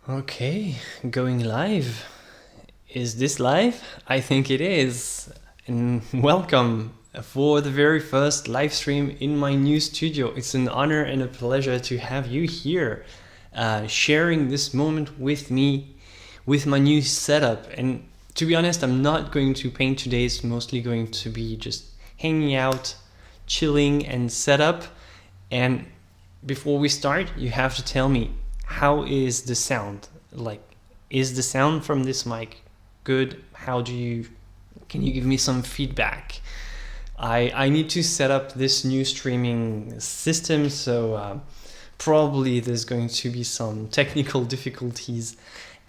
Okay, going live. Is this live? I think it is. And welcome for the very first live stream in my new studio. It's an honor and a pleasure to have you here, sharing this moment with me, with my new setup. And to be honest, I'm not going to paint today. It's mostly going to be just hanging out, chilling and set up. And before we start, you have to tell me, how is the sound? Like, is the sound from this mic good? Can you give me some feedback? I need to set up this new streaming system, so probably there's going to be some technical difficulties,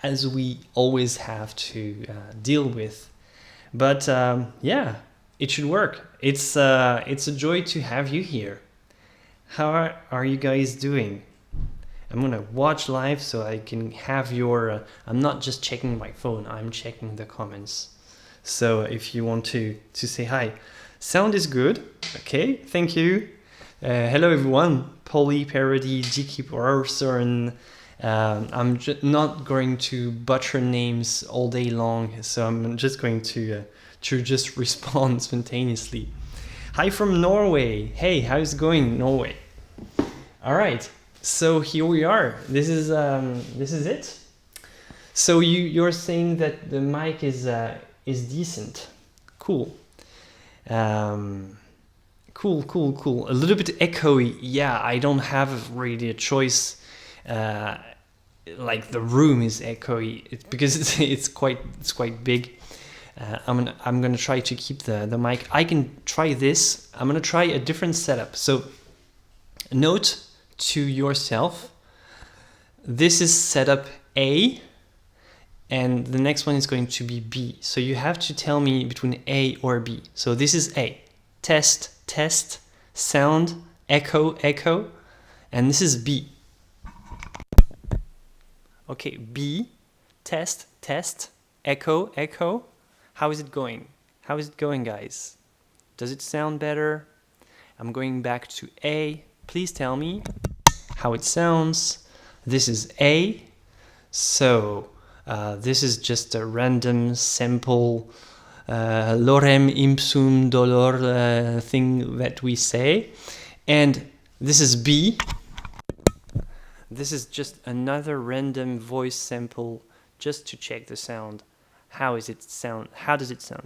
as we always have to deal with. But yeah, it should work. It's a joy to have you here. How are you guys doing? I'm gonna watch live so I can have your, I'm not just checking my phone, I'm checking the comments. So if you want to say hi. Sound is good, okay, thank you. Hello everyone, Polly, Parody, Diki Orson. I'm not going to butcher names all day long, so I'm just going to just respond spontaneously. Hi from Norway. Hey, how's it going, Norway? All right. So here we are. This is it. So you're saying that the mic is decent. Cool. Cool. A little bit echoey. Yeah, I don't have really a choice. Like the room is echoey because it's quite big. I'm gonna try to keep the mic. I can try this. I'm gonna try a different setup. So note to yourself, this is setup A and the next one is going to be B, so you have to tell me between A or B. So this is A, test, sound, echo, and this is B. Okay, B, test, echo. How is it going? Guys? Does it sound better? I'm going back to A. Please tell me how it sounds. This is A. So this is just a random sample lorem ipsum dolor thing that we say. And this is B. This is just another random voice sample just to check the sound. How does it sound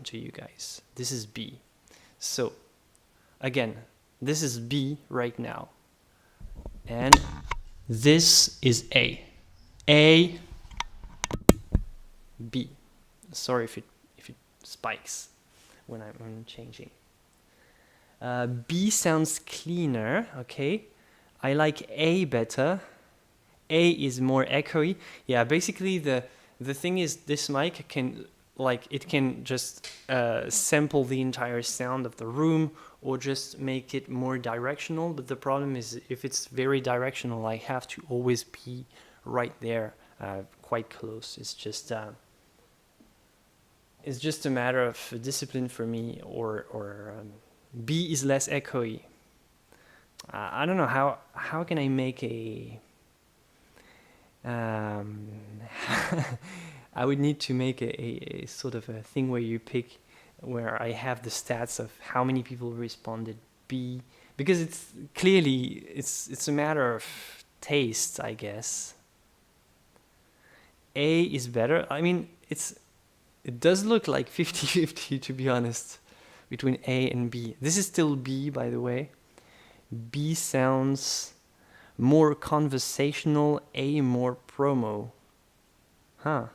to you guys? This is B. So again, this is B right now. And this is A. A, B. Sorry if it spikes when I'm changing. B sounds cleaner, okay. I like A better. A is more echoey. Yeah, basically the thing is, this mic can just sample the entire sound of the room or just make it more directional. But the problem is, if it's very directional, I have to always be right there, quite close. It's just a matter of discipline for me. Or B is less echoey. I don't know how can I make a. I would need to make a sort of a thing where I have the stats of how many people responded B, because it's clearly it's a matter of taste, I guess. A is better. I mean, it does look like 50-50 to be honest, between A and B. This is still B, by the way. B sounds more conversational, A more promo. Huh.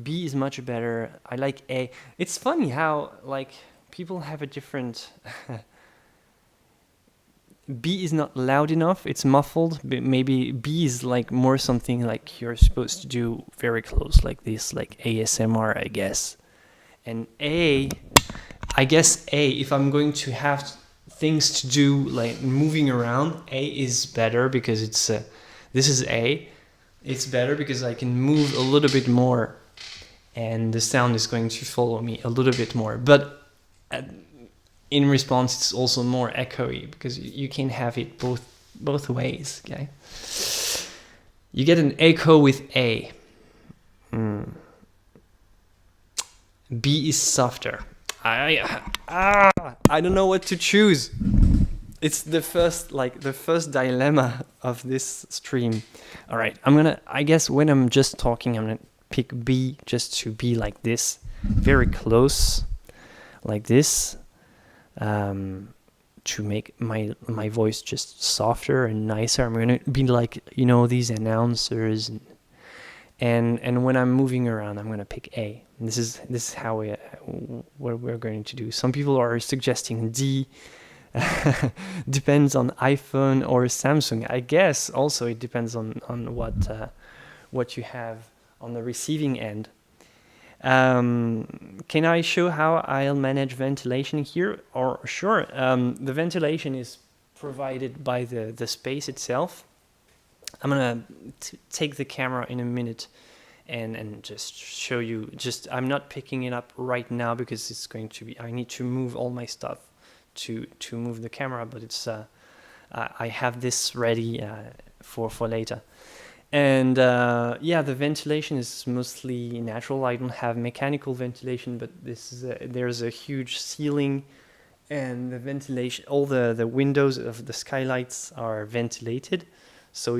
B is much better. I like A. It's funny how people have a different. B is not loud enough. It's muffled. Maybe B is more something like you're supposed to do very close, like this, like ASMR, I guess. And A, I guess A, if I'm going to have things to do like moving around, A is better because this is A. It's better because I can move a little bit more and the sound is going to follow me a little bit more. But in response, it's also more echoey because you can have it both ways, okay? You get an echo with A. B is softer. I don't know what to choose. It's the first dilemma of this stream. All right, I guess when I'm just talking, I'm gonna pick B just to be like this, very close, like this, to make my voice just softer and nicer. I'm gonna be like, you know, these announcers, and when I'm moving around, I'm gonna pick A. And this is how what we're going to do. Some people are suggesting D. Depends on iPhone or Samsung. I guess also it depends on what you have on the receiving end. Can I show how I'll manage ventilation here? Or sure, the ventilation is provided by the space itself. I'm gonna take the camera in a minute and just show you. I'm not picking it up right now because it's going to be. I need to move all my stuff to move the camera, but it's I have this ready for later. And yeah, the ventilation is mostly natural. I don't have mechanical ventilation, but there's a huge ceiling, and the ventilation, all the windows of the skylights are ventilated, so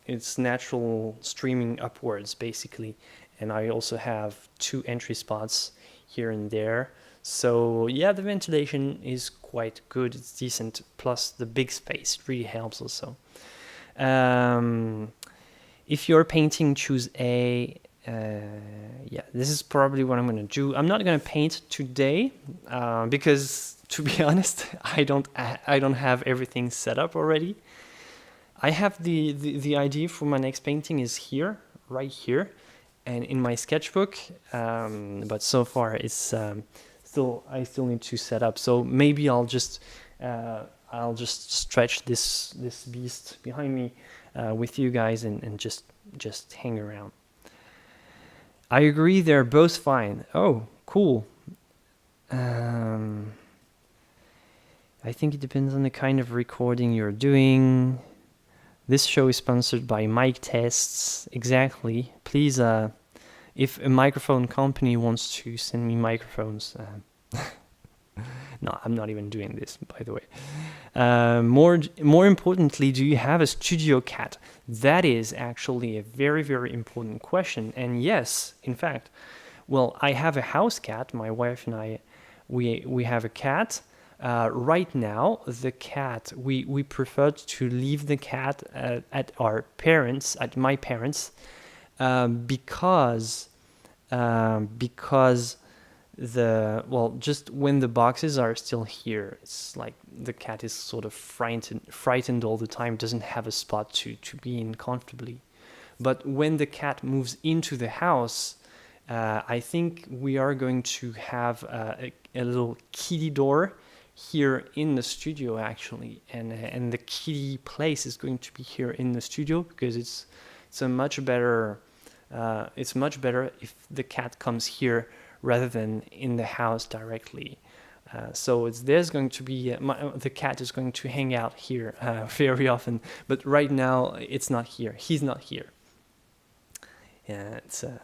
it's natural streaming upwards basically. And I also have 2 entry spots here and there. So yeah, the ventilation is quite good. It's decent. Plus the big space really helps also. If you're painting, choose A. Yeah, this is probably what I'm going to do. I'm not going to paint today because, to be honest, I don't have everything set up already. I have the idea for my next painting is here, right here, and in my sketchbook. But so far it's I still need to set up. So maybe I'll just stretch this beast behind me with you guys and just hang around. I agree, they're both fine. Oh, cool. I think it depends on the kind of recording you're doing. This show is sponsored by Mic Tests. Exactly. Please, if a microphone company wants to send me microphones, no, I'm not even doing this, by the way. More importantly, do you have a studio cat? That is actually a very, very important question. And yes, in fact, well, I have a house cat. My wife and I, we have a cat. Right now, the cat, we preferred to leave the cat at my parents, because just when the boxes are still here, it's like the cat is sort of frightened all the time, doesn't have a spot to be in comfortably. But when the cat moves into the house, I think we are going to have a little kitty door here in the studio actually, and the kitty place is going to be here in the studio because it's much better if the cat comes here rather than in the house directly. So there's going to be the cat is going to hang out here very often, but right now it's not here. He's not here. Yeah, it's a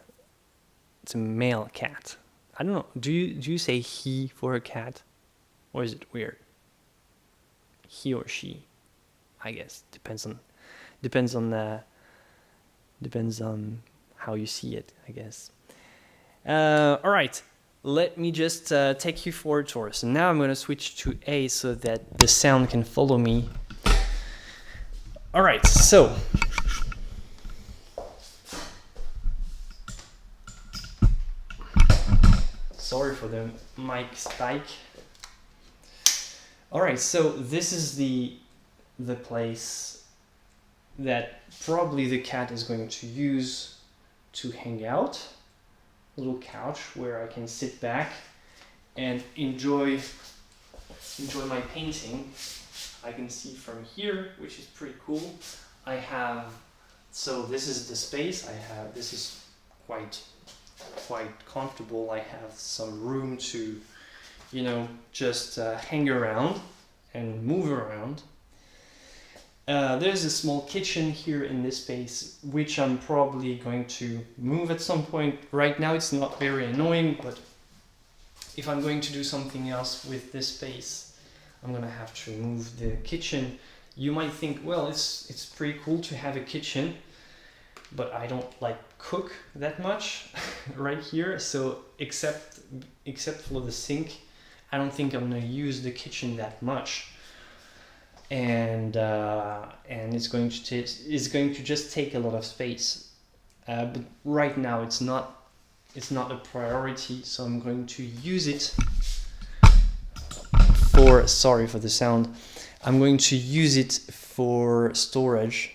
male cat. I don't know. Do you say he for a cat, or is it weird? He or she, I guess depends on how you see it, I guess. All right, let me just take you for a tour. So now I'm going to switch to A so that the sound can follow me. All right, so sorry for the mic spike. All right, so this is the place that probably the cat is going to use to hang out. Little couch where I can sit back and enjoy my painting. I can see from here, which is pretty cool. So this is the space I have. This is quite comfortable. I have some room to, just hang around and move around. There's a small kitchen here in this space, which I'm probably going to move at some point. Right now it's not very annoying, but if I'm going to do something else with this space, I'm gonna have to move the kitchen. You might think, well, it's pretty cool to have a kitchen, but I don't like cook that much right here. So except for the sink, I don't think I'm gonna use the kitchen that much. And it's going to just take a lot of space. But right now it's not a priority, so I'm going to use it for, sorry for the sound, I'm going to use it for storage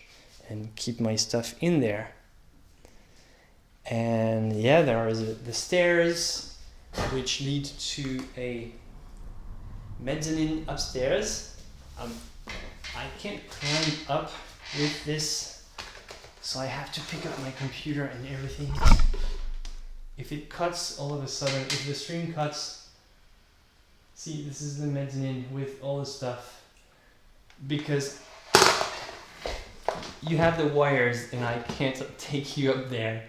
and keep my stuff in there. And yeah, there are the stairs which lead to a mezzanine upstairs. I can't climb up with this, so I have to pick up my computer and everything. If it cuts all of a sudden, if the stream cuts, see, this is the mezzanine with all the stuff, because you have the wires and I can't take you up there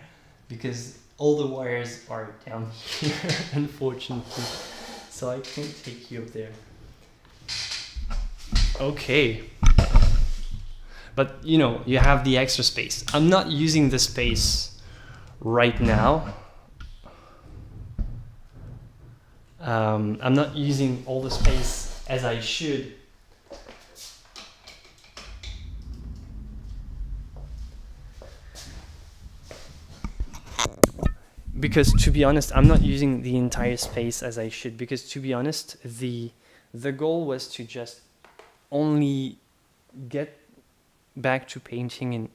because all the wires are down here, unfortunately, so I can't take you up there. Okay, but you know, you have the extra space. I'm not using the space right now. I'm not using all the space as I should. Because to be honest, I'm not using the entire space as I should, because to be honest, the goal was to just only get back to painting and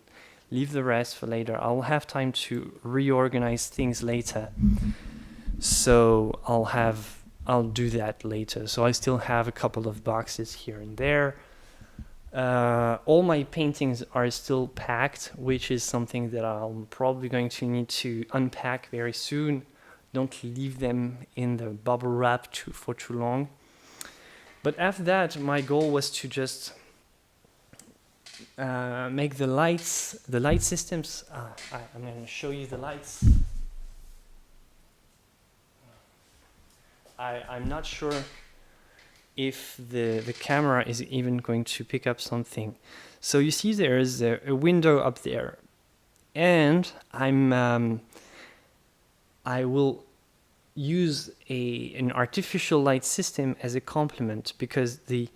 leave the rest for later. I'll have time to reorganize things later. So I'll do that later. So I still have a couple of boxes here and there. All my paintings are still packed, which is something that I'm probably going to need to unpack very soon. Don't leave them in the bubble wrap for too long. But after that, my goal was to just make the light systems. I'm going to show you the lights. I'm not sure if the camera is even going to pick up something. So you see there is a window up there, and I will use an artificial light system as a complement, because the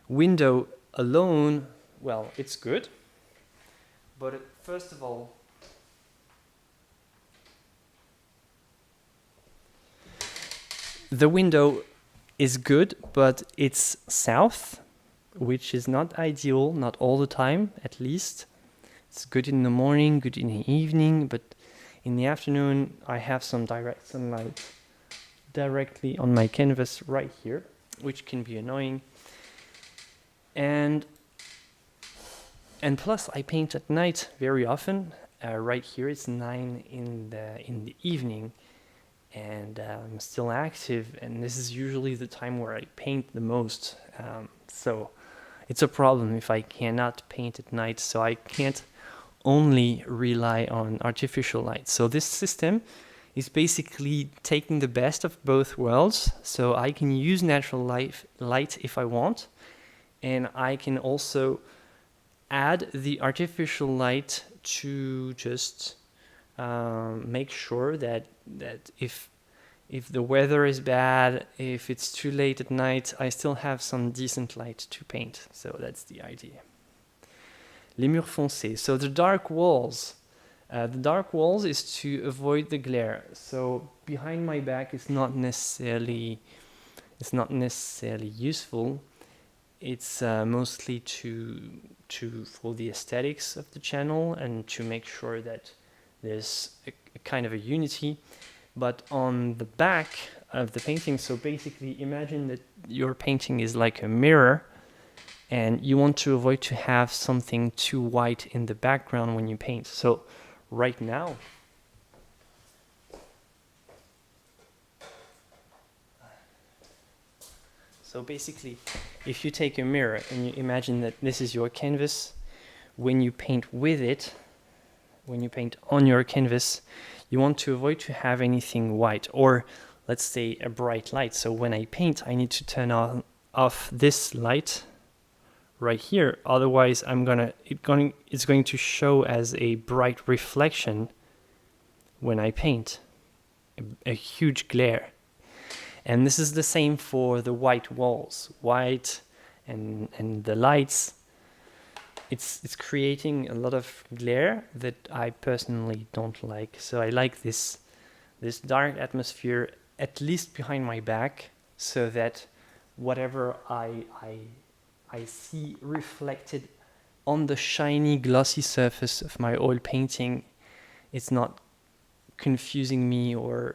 window alone, well, it's good, but first of all, the window is good, but it's south, which is not ideal, not all the time, at least. It's good in the morning, good in the evening, but in the afternoon I have some direct sunlight directly on my canvas right here, which can be annoying. And plus I paint at night very often. Right here it's 9 in the evening, and I'm still active, and this is usually the time where I paint the most. So it's a problem if I cannot paint at night, so I can't only rely on artificial light. So this system is basically taking the best of both worlds, so I can use natural light if I want, and I can also add the artificial light to just make sure that if the weather is bad, if it's too late at night, I still have some decent light to paint. So that's the idea. Les murs foncés. So the dark walls. The dark walls is to avoid the glare. So behind my back is not necessarily useful. It's mostly for the aesthetics of the channel and to make sure that there's a kind of a unity. But on the back of the painting, so basically imagine that your painting is like a mirror, and you want to avoid to have something too white in the background when you paint. So right now, so basically if you take a mirror and you imagine that this is your canvas, when you paint with it, when you paint on your canvas, you want to avoid to have anything white, or let's say a bright light. So when I paint, I need to turn off this light right here. Otherwise, it's going to show as a bright reflection when I paint, a huge glare. And this is the same for the white walls, white and the lights. It's creating a lot of glare that I personally don't like. So I like this dark atmosphere, at least behind my back, so that whatever I see reflected on the shiny glossy surface of my oil painting, it's not confusing me, or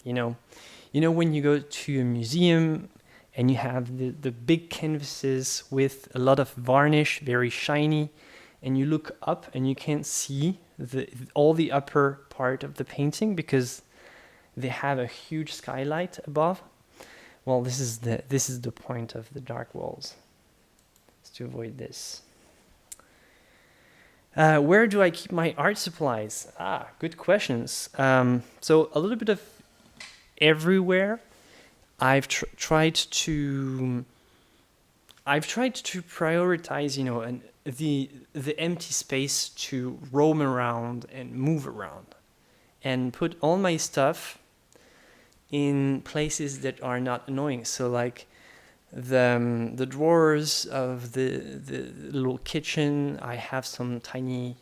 you know when you go to a museum and you have the big canvases with a lot of varnish, very shiny, and you look up and you can't see all the upper part of the painting because they have a huge skylight above. Well, this is the point of the dark walls, is to avoid this. Where do I keep my art supplies? Good questions. So a little bit of everywhere. I've tried to prioritize, the empty space to roam around and move around, and put all my stuff in places that are not annoying. So like the drawers of the little kitchen, I have some things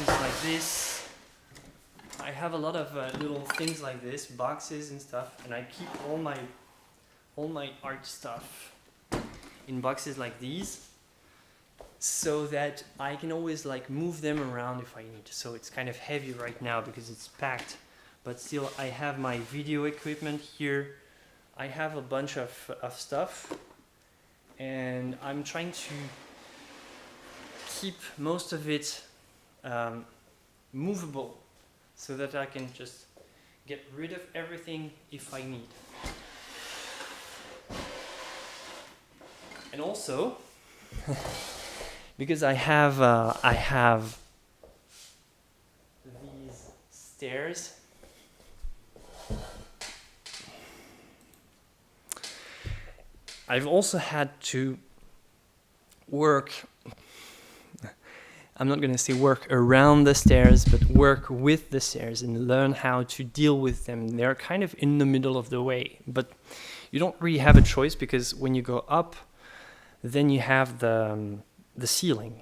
like this. I have a lot of little things like this, boxes and stuff, and I keep all my art stuff in boxes like these, so that I can always like move them around if I need. So it's kind of heavy right now because it's packed, but still I have my video equipment here. I have a bunch of stuff, and I'm trying to keep most of it movable, so that I can just get rid of everything if I need. And also, because I have these stairs, I've also had to work. I'm not going to say work around the stairs, but work with the stairs and learn how to deal with them. They're kind of in the middle of the way, but you don't really have a choice, because when you go up, then you have the ceiling.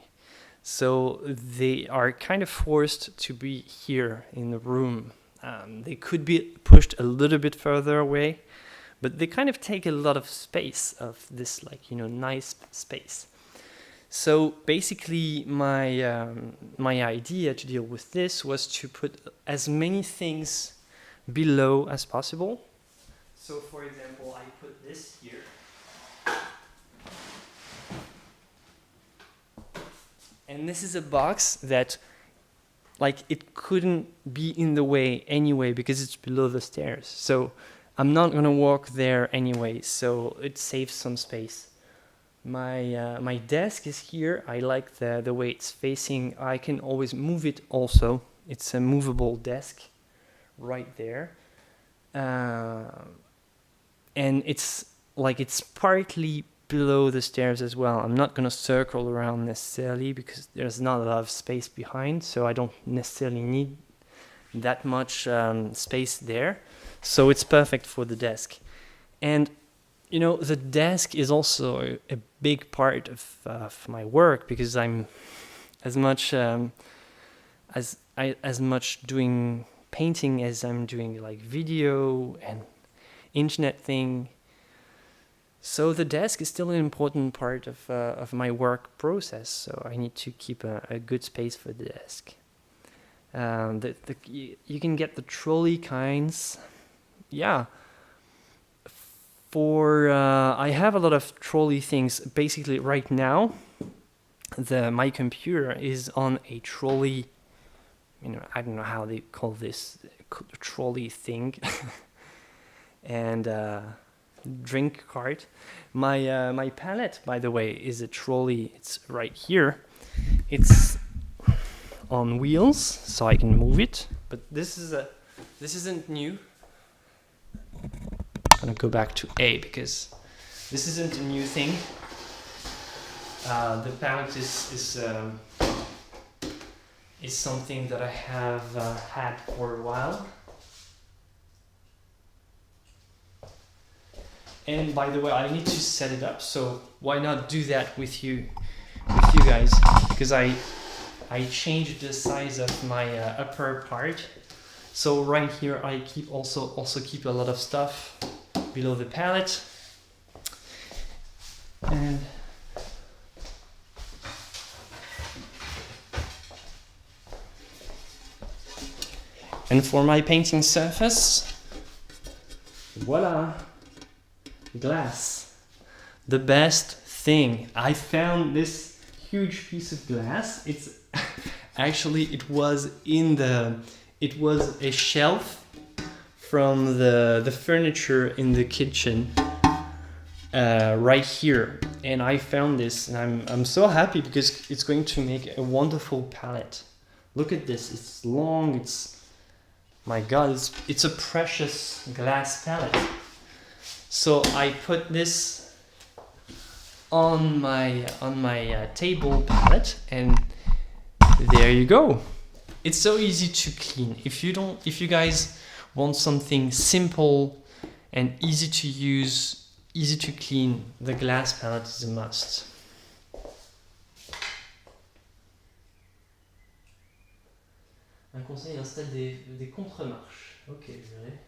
So they are kind of forced to be here in the room. They could be pushed a little bit further away, but they kind of take a lot of space of this, nice space. So basically, my idea to deal with this was to put as many things below as possible. So for example, I put this here. And this is a box that, it couldn't be in the way anyway because it's below the stairs. So I'm not going to walk there anyway, so it saves some space. My desk is here. I like the way it's facing. I can always move it also. It's a movable desk right there. And it's partly below the stairs as well. I'm not going to circle around necessarily because there's not a lot of space behind, so I don't necessarily need that much space there. So it's perfect for the desk. And the desk is also a big part of my work, because I'm as much doing painting as I'm doing video and internet thing. So the desk is still an important part of my work process. So I need to keep a good space for the desk. You can get the trolley kinds. Yeah. I have a lot of trolley things. Basically, right now, my computer is on a trolley. I don't know how they call this, trolley thing and drink cart. My palette, by the way, is a trolley. It's right here. It's on wheels, so I can move it. But this isn't new. I'm gonna go back to A because this isn't a new thing. The palette is something that I have had for a while. And by the way, I need to set it up, so why not do that with you guys? Because I changed the size of my upper part. So right here I keep also keep a lot of stuff below the palette. And for my painting surface, voila, glass. The best thing. I found this huge piece of glass. It's actually it was a shelf from the furniture in the kitchen right here, and I found this, and I'm so happy because it's going to make a wonderful palette. Look at this. It's long. My God, it's a precious glass palette. So I put this on my table palette, and there you go. It's so easy to clean. If you guys want something simple and easy to use, easy to clean, the glass palette is a must. Un conseil, il installe des contre-marches. Ok, je verrai.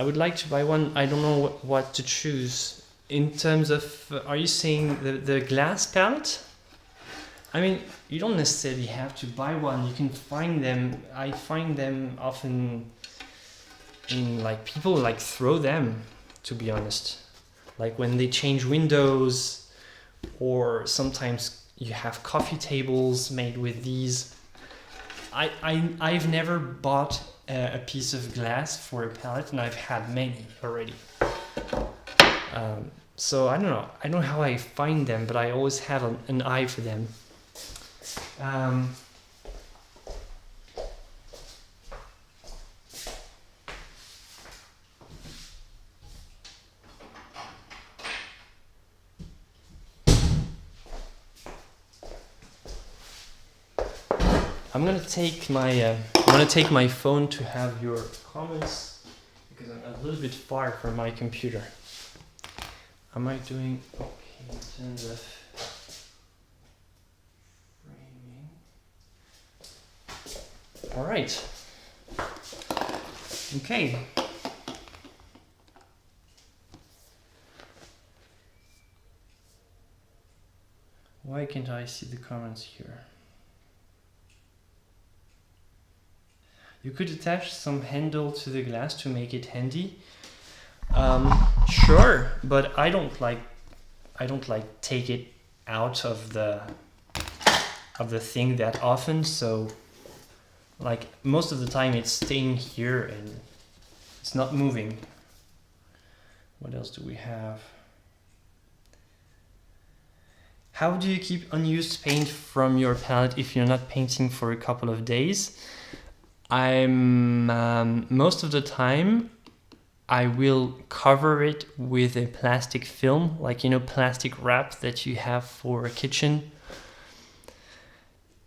I would like to buy one. I don't know what to choose. In terms of, are you saying the glass palette? I mean, you don't necessarily have to buy one. You can find them. I find them often in people throw them, to be honest. Like when they change windows, or sometimes you have coffee tables made with these. I've never bought a piece of glass for a palette, and I've had many already. So I don't know. I don't know how I find them, but I always have an eye for them. I'm gonna take my phone to have your comments because I'm a little bit far from my computer. Am I doing okay in terms of framing? All right. Okay. Why can't I see the comments here? You could attach some handle to the glass to make it handy. Sure, but I don't like take it out of the thing that often. So, most of the time, it's staying here and it's not moving. What else do we have? How do you keep unused paint from your palette if you're not painting for a couple of days? Most of the time I will cover it with a plastic film, plastic wrap that you have for a kitchen,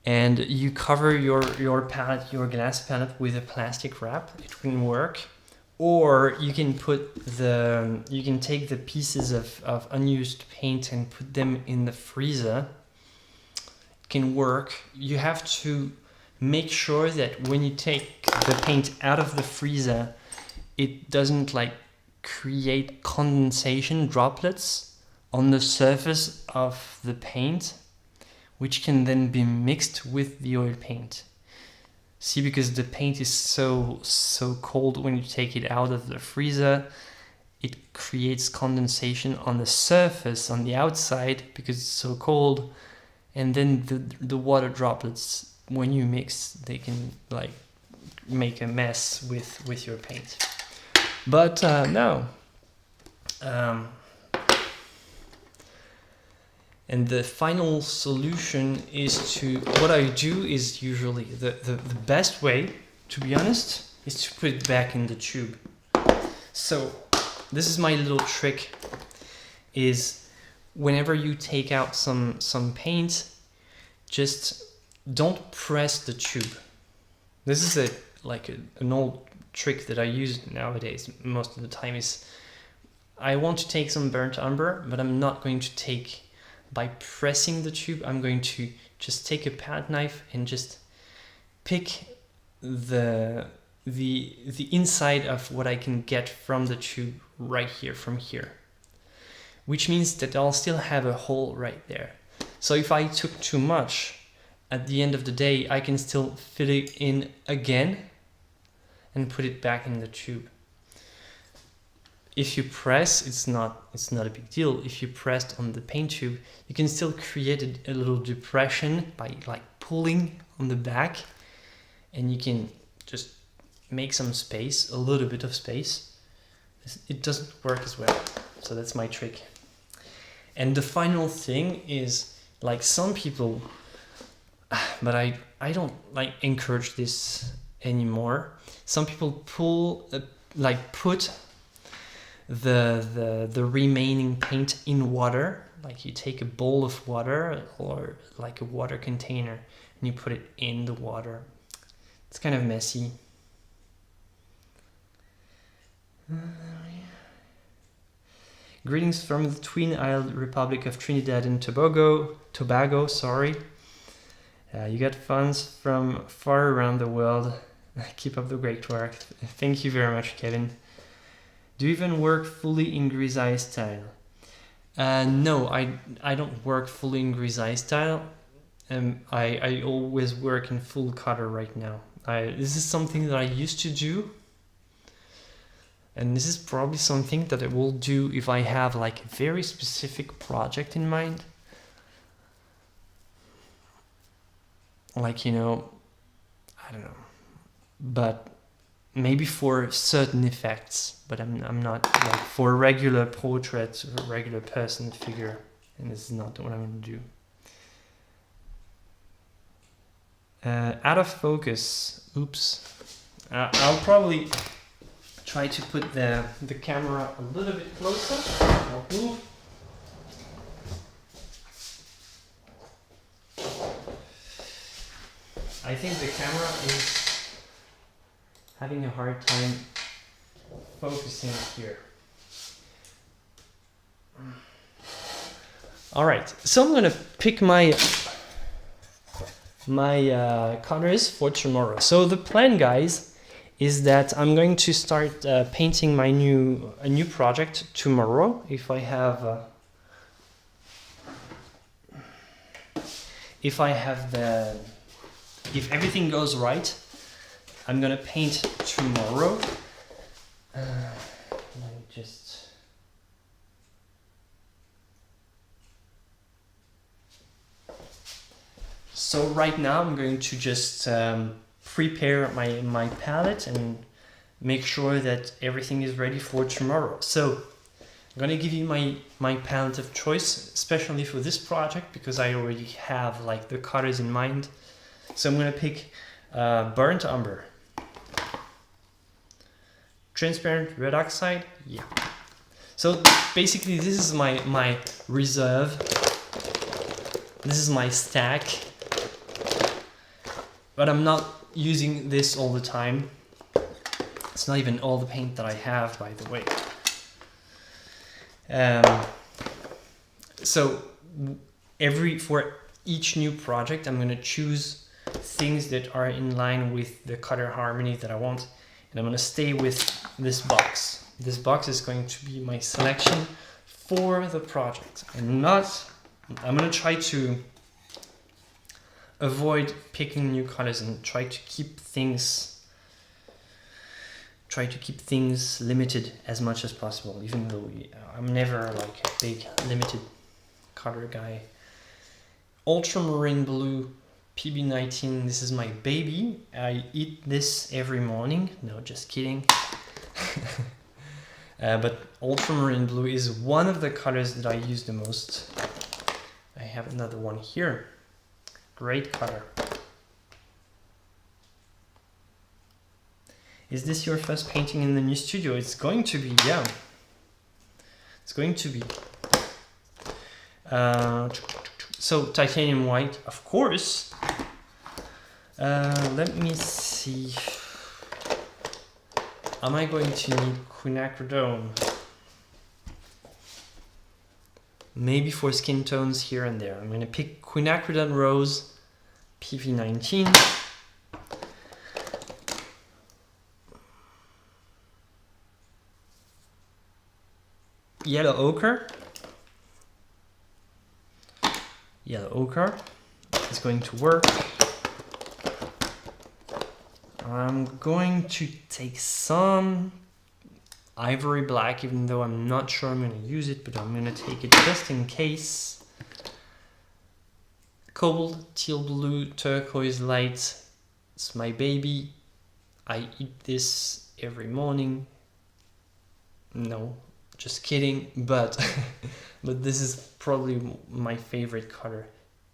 and you cover your palette, your glass palette, with a plastic wrap. It can work. Or you can take the pieces of unused paint and put them in the freezer. It can work. You have to make sure that when you take the paint out of the freezer, it doesn't create condensation droplets on the surface of the paint, which can then be mixed with the oil paint. See, because the paint is so cold when you take it out of the freezer, it creates condensation on the surface, on the outside, because it's so cold, and then the water droplets, when you mix, they can like make a mess with your paint. But no. And the final solution is to, what I do is usually, the best way, to be honest, is to put it back in the tube. So this is my little trick, is whenever you take out some paint, just don't press the tube. This is an old trick that I use nowadays most of the time. Is I want to take some burnt umber, but I'm not going to take by pressing the tube. I'm going to just take a palette knife and just pick the inside of what I can get from the tube right here, from here, which means that I'll still have a hole right there. So if I took too much, at the end of the day, I can still fill it in again and put it back in the tube. If you press, it's not a big deal. If you pressed on the paint tube, you can still create a little depression by like pulling on the back, and you can just make some space, a little bit of space. It doesn't work as well. So that's my trick. And the final thing is, like, some people, but I don't like encourage this anymore. Some people put the remaining paint in water. Like, you take a bowl of water or like a water container and you put it in the water. It's kind of messy. Greetings from the Twin Island Republic of Trinidad and Tobago, sorry. You got fans from far around the world. Keep up the great work. Thank you very much, Kevin. Do you even work fully in grisaille style? No, I don't work fully in grisaille style. I always work in full color right now. This is something that I used to do. And this is probably something that I will do if I have like a very specific project in mind. Like, you know, I don't know. But maybe for certain effects. But I'm not like for regular portraits or regular person figure. And this is not what I'm going to do. Out of focus. Oops. I'll probably try to put the camera a little bit closer. I'll move. I think the camera is having a hard time focusing here. All right, so I'm gonna pick my colors for tomorrow. So the plan, guys, is that I'm going to start painting a new project tomorrow. If everything goes right, I'm gonna paint tomorrow. Let me just. So right now I'm going to just prepare my palette and make sure that everything is ready for tomorrow. So I'm going to give you my palette of choice, especially for this project, because I already have like the colors in mind. So I'm going to pick burnt umber, transparent red oxide, yeah. So basically this is my reserve, this is my stack, but I'm not using this all the time. It's not even all the paint that I have, by the way. So for each new project, I'm going to choose things that are in line with the color harmony that I want, and I'm going to stay with this box. This box is going to be my selection for the project. I'm going to try to avoid picking new colors and try to keep things limited as much as possible, even though I'm never like a big limited color guy. ultramarine blue PB19. This is my baby. I eat this every morning. No, just kidding. But ultramarine blue is one of the colors that I use the most. I have another one here. Great color. Is this your first painting in the new studio? It's going to be, yeah. It's going to be. So titanium white, of course. Let me see. Am I going to need quinacridone? Maybe for skin tones here and there. I'm going to pick quinacridone rose PV19. Yellow ochre. Yellow ochre is going to work. I'm going to take some ivory black, even though I'm not sure I'm going to use it, but I'm going to take it just in case. Cobalt, teal blue, turquoise light. It's my baby. I eat this every morning. No, just kidding, but but this is probably my favorite color.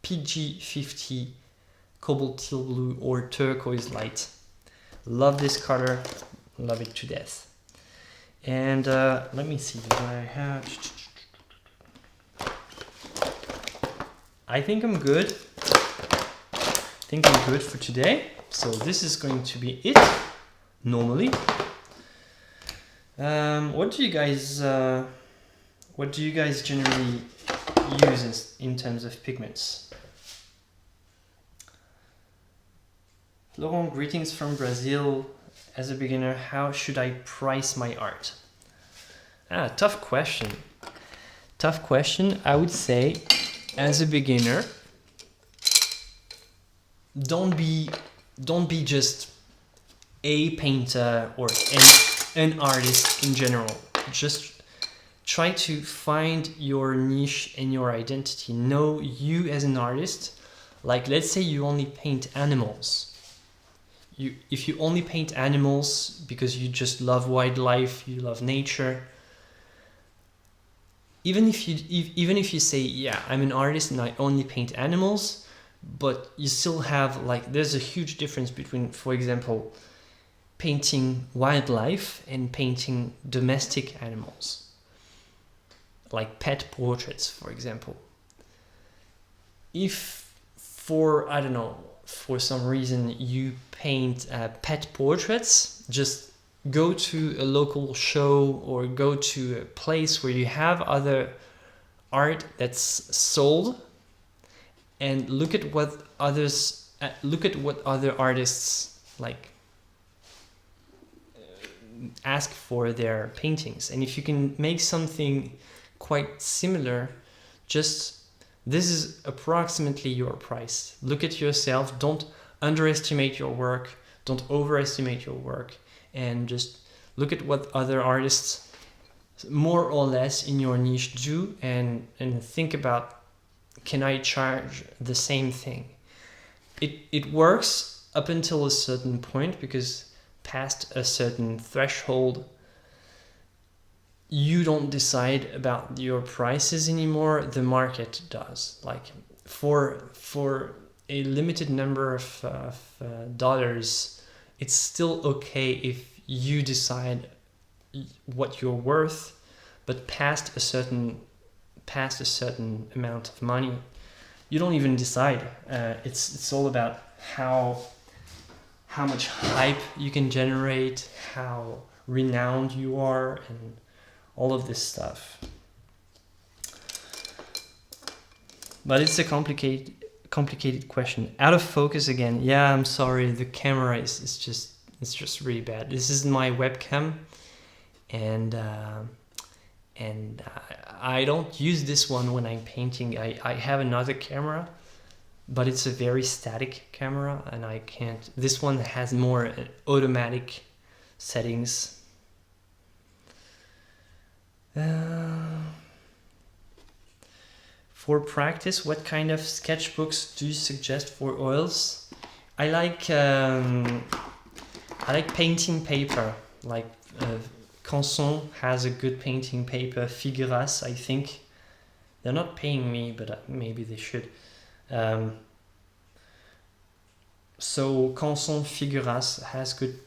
PG50, cobalt, teal blue, or turquoise light. Love this color, love it to death. And let me see what I have. I think I'm good. I think I'm good for today. So this is going to be it, normally. What do you guys generally use in terms of pigments? Laurent, greetings from Brazil. As a beginner, how should I price my art? Tough question. Tough question. I would say, as a beginner, don't be just a painter or an artist in general. Just try to find your niche and your identity. Know you as an artist. Like, let's say you only paint animals. If you only paint animals because you just love wildlife, you love nature, even if you say, yeah, I'm an artist and I only paint animals, but you still have, like, there's a huge difference between, for example, painting wildlife and painting domestic animals, like pet portraits, for example. If for some reason you paint pet portraits, just go to a local show or go to a place where you have other art that's sold, and look at what other artists like ask for their paintings. And if you can make something quite similar, just this is approximately your price. Look at yourself. Don't underestimate your work. Don't overestimate your work. And just look at what other artists more or less in your niche do, and think about, can I charge the same thing? It works up until a certain point, because past a certain threshold, you don't decide about your prices anymore, the market does. Like for a limited number of dollars, it's still okay if you decide what you're worth, but past a certain amount of money, you don't even decide. It's all about how much hype you can generate, how renowned you are, and all of this stuff. But it's a complicated question. Out of focus again. Yeah, I'm sorry. The camera is just really bad. This is my webcam, and I don't use this one when I'm painting. I have another camera, but it's a very static camera, and I can't. This one has more automatic settings. For practice, what kind of sketchbooks do you suggest for oils? I like painting paper. Like Canson has a good painting paper. Figuras, I think. They're not paying me, but maybe they should. So Canson Figuras has good,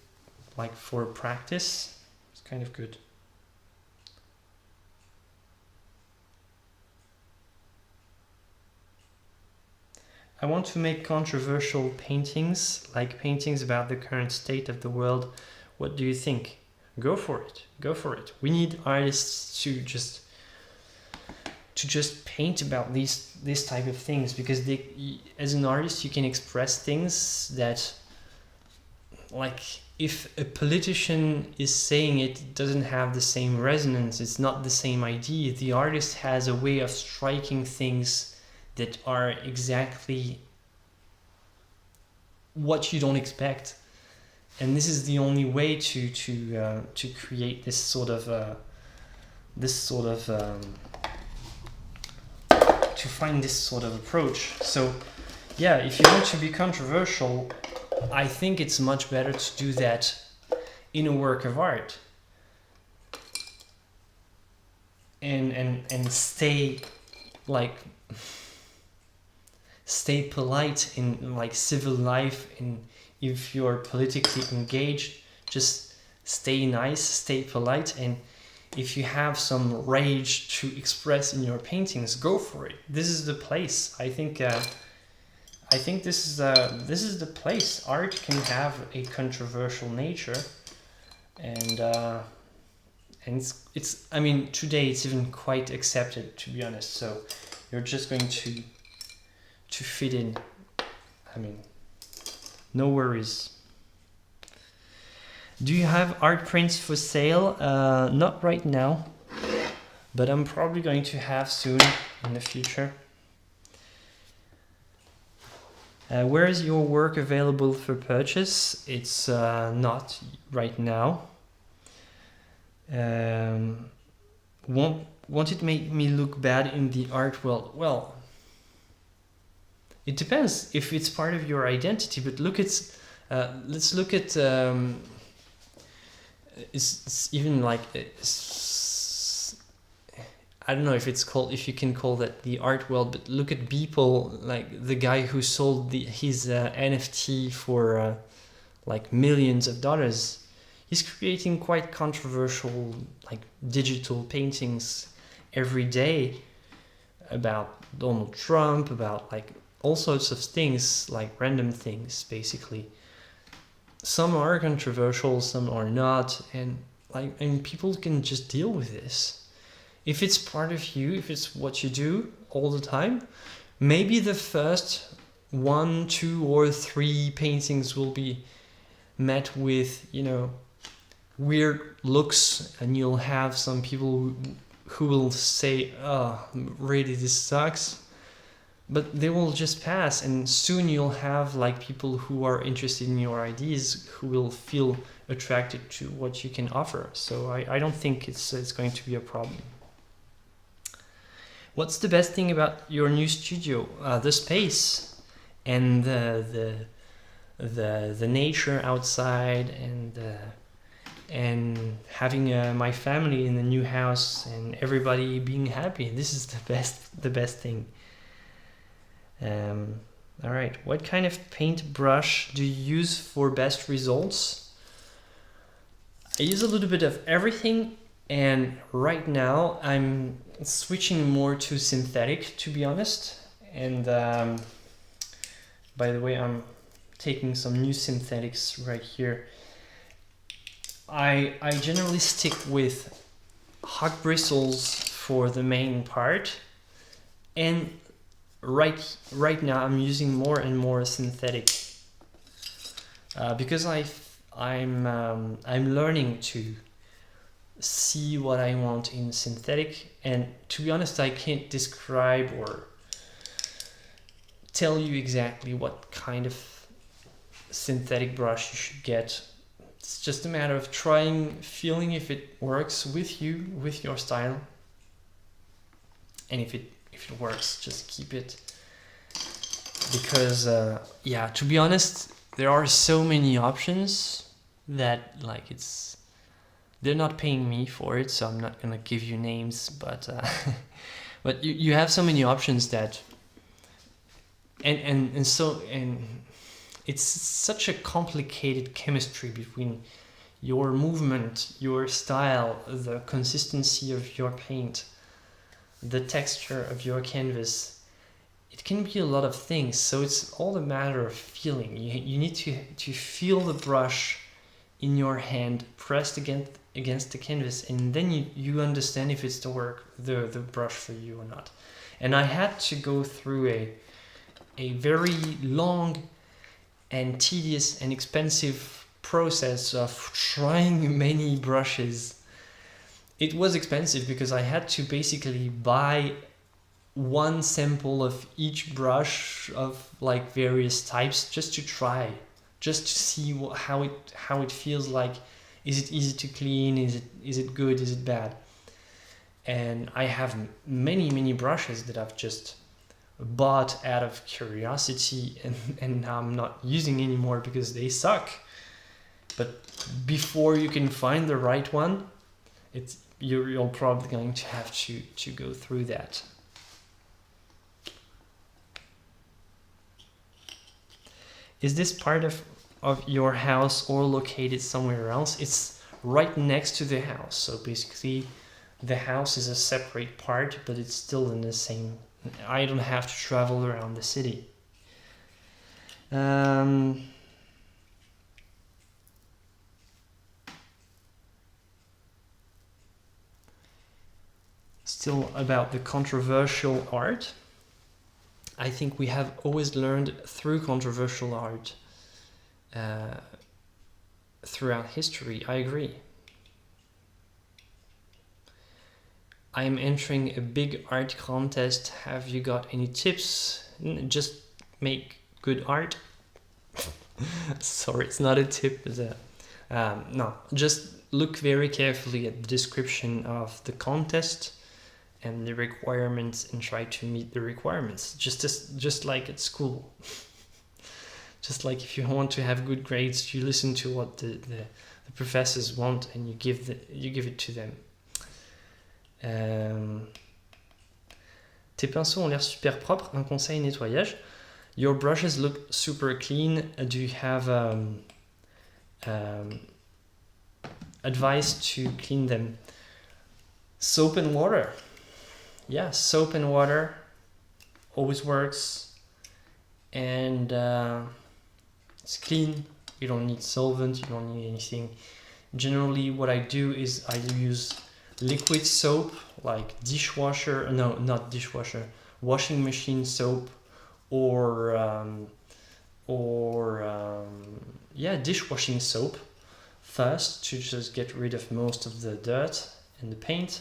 like for practice. It's kind of good. I want to make controversial paintings, like paintings about the current state of the world. What do you think? Go for it. Go for it. We need artists to just paint about this type of things, because as an artist you can express things that, like, if a politician is saying it, it doesn't have the same resonance. It's not the same idea. The artist has a way of striking things that are exactly what you don't expect, and this is the only way to create this sort of to find this sort of approach. So yeah, if you want to be controversial, I think it's much better to do that in a work of art, and stay polite in like civil life, and if you're politically engaged, just stay nice, stay polite, and if you have some rage to express in your paintings, go for it. This is the place. I think this is the place. Art can have a controversial nature, and it's I mean, today it's even quite accepted, to be honest. So you're just going to fit in. I mean, no worries. Do you have art prints for sale? Not right now, but I'm probably going to have soon in the future. Where is your work available for purchase? It's not right now. Won't it make me look bad in the art world? Well, it depends if it's part of your identity, but let's look at it's even like I don't know if you can call that the art world, but look at Beeple, like the guy who sold his NFT for like millions of dollars. He's creating quite controversial, like, digital paintings every day about Donald Trump, about like all sorts of things, like random things, basically. Some are controversial, some are not, and people can just deal with this. If it's part of you, if it's what you do all the time, maybe the first 1, 2, or 3 paintings will be met with, weird looks, and you'll have some people who will say, "Oh, really, this sucks." But they will just pass, and soon you'll have like people who are interested in your ideas, who will feel attracted to what you can offer. So I don't think it's going to be a problem. What's the best thing about your new studio? The space and the nature outside, and having my family in the new house and everybody being happy. This is the best thing. All right, what kind of paintbrush do you use for best results? I use a little bit of everything, and right now I'm switching more to synthetic, to be honest. And by the way, I'm taking some new synthetics right here. I generally stick with hog bristles for the main part, and right now I'm using more and more synthetic because I'm learning to see what I want in synthetic, and to be honest, I can't describe or tell you exactly what kind of synthetic brush you should get. It's just a matter of trying, feeling if it works with you, with your style, and if if it works, just keep it. Because yeah, to be honest, there are so many options that like they're not paying me for it, so I'm not gonna give you names, but but you have so many options that and it's such a complicated chemistry between your movement, your style, the consistency of your paint, the texture of your canvas. It can be a lot of things, so it's all a matter of feeling. You need to feel the brush in your hand pressed against the canvas, and then you understand if it's the brush for you or not. And I had to go through a very long and tedious and expensive process of trying many brushes. It was expensive because I had to basically buy one sample of each brush of like various types just to try, just to see how it feels like. Is it easy to clean? Is it good? Is it bad? And I have many brushes that I've just bought out of curiosity and now I'm not using anymore because they suck. But before you can find the right one, you're probably going to have to go through that. Is this part of your house or located somewhere else? It's right next to the house, so basically the house is a separate part, but it's still in the same. I don't have to travel around the city. Still about the controversial art. I think we have always learned through controversial art throughout history. I agree. I'm entering a big art contest. Have you got any tips? Just make good art. Sorry, it's not a tip. No, just look very carefully at the description of the contest and the requirements and try to meet the requirements. Just like at school. Just like if you want to have good grades, you listen to what the professors want and you give it to them. Tes pinceaux ont l'air super propres. Un conseil nettoyage. Your brushes look super clean. Do you have advice to clean them? Soap and water. Yeah, soap and water always works, and it's clean. You don't need solvent, you don't need anything. Generally what I do is I use liquid soap, like washing machine soap, or dishwashing soap first to just get rid of most of the dirt and the paint.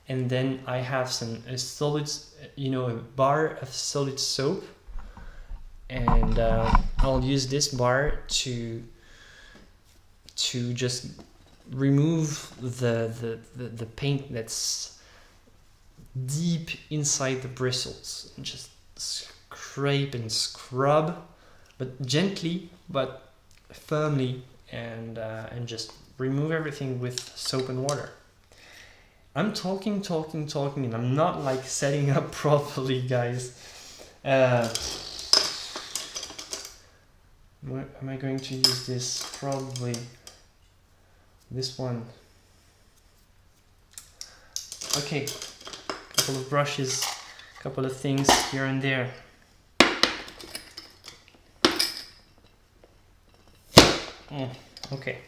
And then I have a bar of solid soap, and I'll use this bar to just remove the paint that's deep inside the bristles, and just scrape and scrub, but gently but firmly, and just remove everything with soap and water. I'm talking, and I'm not like setting up properly, guys. Where am I going to use this? Probably this one. Okay, couple of brushes, couple of things here and there. Okay.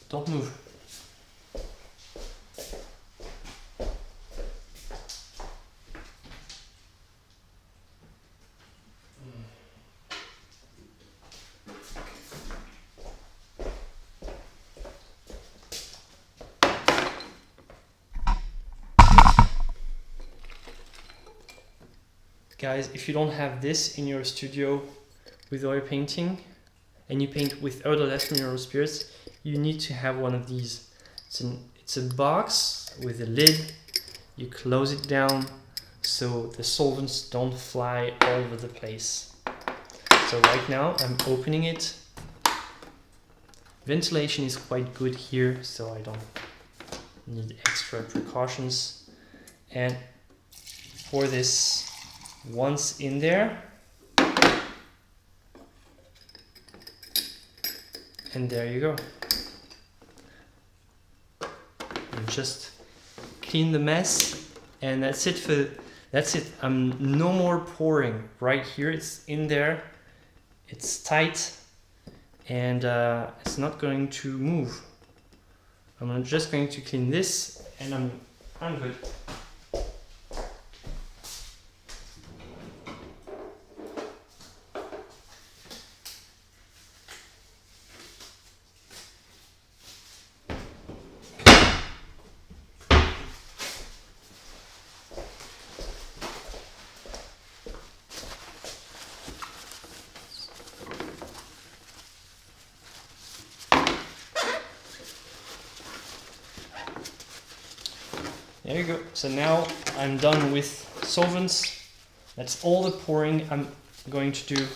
Don't move. Guys, if you don't have this in your studio with oil painting, and you paint with odorless mineral spirits, you need to have one of these. It's a box with a lid, you close it down so the solvents don't fly all over the place. So right now I'm opening it. Ventilation is quite good here, so I don't need extra precautions. And pour this once in there. And there you go. And just clean the mess, and that's it. No more pouring. Right here, it's in there. It's tight, and it's not going to move. I'm just going to clean this, and I'm good. There you go. So now I'm done with solvents. That's all the pouring I'm going to do.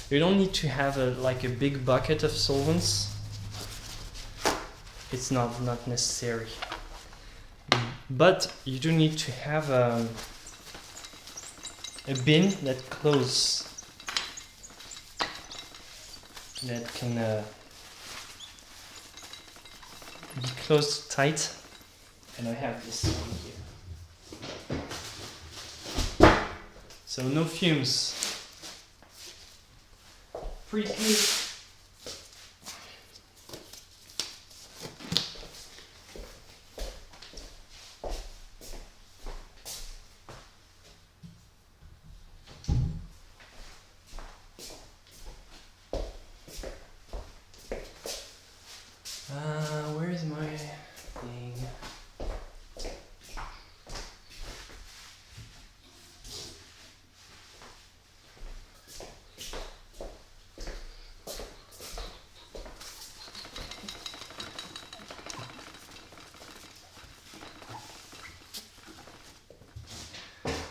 You don't need to have like a big bucket of solvents. It's not necessary. But you do need to have a bin that closes, that can be closed tight, and I have this one here. So no fumes. Pretty clean. Where is my thing?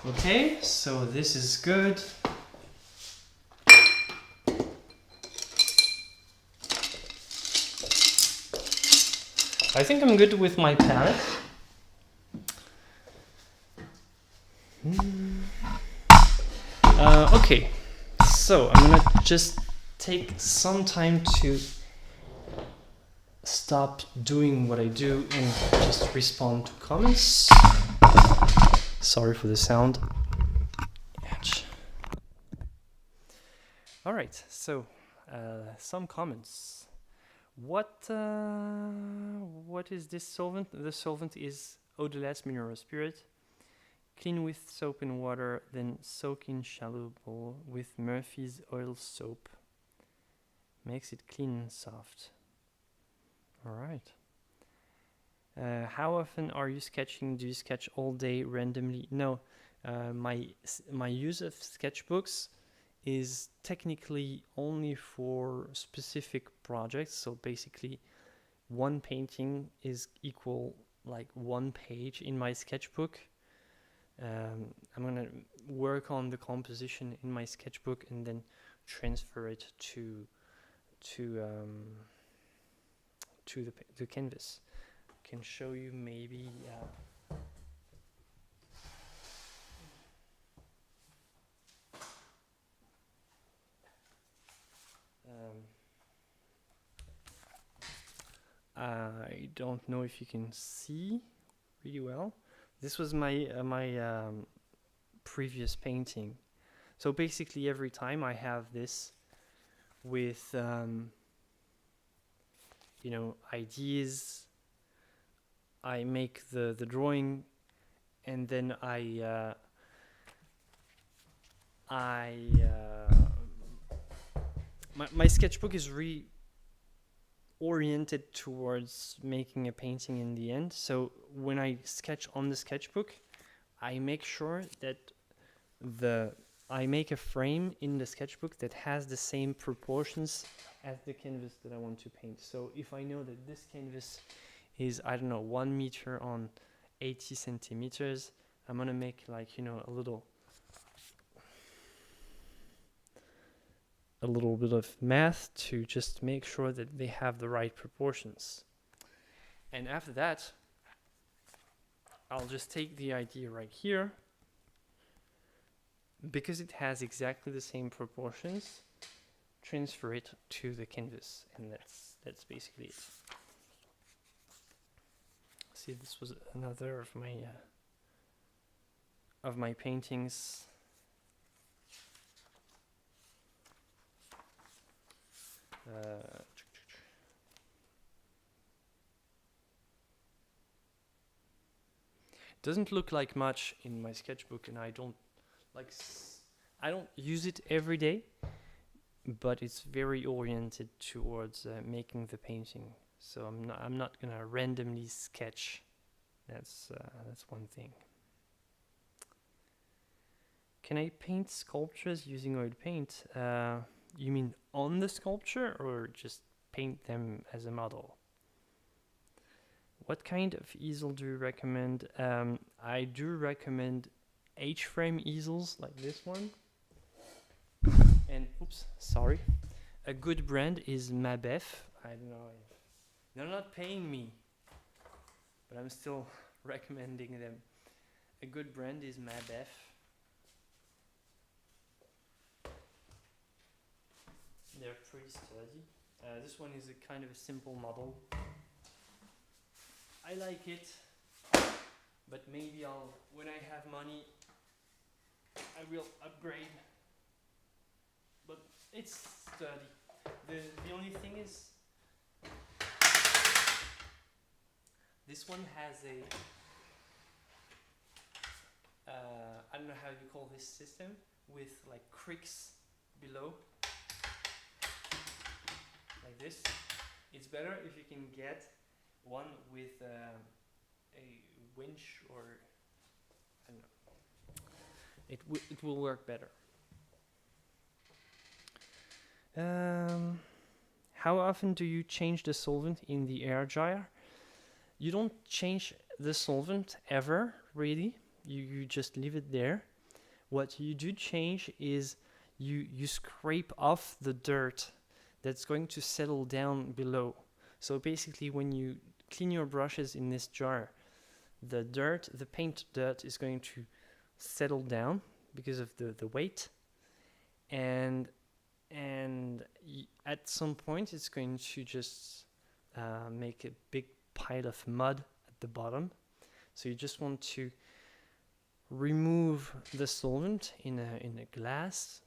Okay, so this is good. I think I'm good with my palette. Okay, so I'm gonna just take some time to stop doing what I do and just respond to comments. Sorry for the sound. Ouch. All right, so some comments. What is this solvent? The solvent is eau de las mineral spirit. Clean with soap and water, then soak in shallow bowl with Murphy's oil soap. Makes it clean and soft. All right. How often are you sketching? Do you sketch all day randomly? No. My use of sketchbooks is technically only for specific projects. So basically, one painting is equal like one page in my sketchbook. I'm gonna work on the composition in my sketchbook and then transfer it to the canvas. I can show you maybe. I don't know if you can see really well. This was my previous painting. So basically every time I have this with ideas, I make the drawing, and then my sketchbook is oriented towards making a painting in the end. So when I sketch on the sketchbook, I make sure that I make a frame in the sketchbook that has the same proportions as the canvas that I want to paint. So if I know that this canvas is, I don't know, 1 meter on 80 centimeters, I'm gonna make like, you know, a little bit of math to just make sure that they have the right proportions. And after that, I'll just take the idea right here, because it has exactly the same proportions, transfer it to the canvas, and that's basically it. See, this was another of my paintings. Doesn't look like much in my sketchbook, and I don't use it every day, but it's very oriented towards making the painting. So I'm not gonna randomly sketch. That's one thing. Can I paint sculptures using oil paint? You mean on the sculpture, or just paint them as a model? What kind of easel do you recommend? I do recommend H-frame easels like this one. And oops, sorry. A good brand is Mabef. I don't know if they're not paying me, but I'm still recommending them. A good brand is Mabef. They're pretty sturdy. This one is a kind of a simple model. I like it, but maybe when I have money, I will upgrade. But it's sturdy. The only thing is, this one has I don't know how you call this system, with like cricks below, like this. It's better if you can get one with a winch, or I don't know. It will work better. How often do you change the solvent in the air dryer? You don't change the solvent ever, really. You just leave it there. What you do change is you scrape off the dirt that's going to settle down below. So basically, when you clean your brushes in this jar, the paint dirt is going to settle down because of the weight, and at some point it's going to just make a big pile of mud at the bottom. So you just want to remove the solvent in a glass.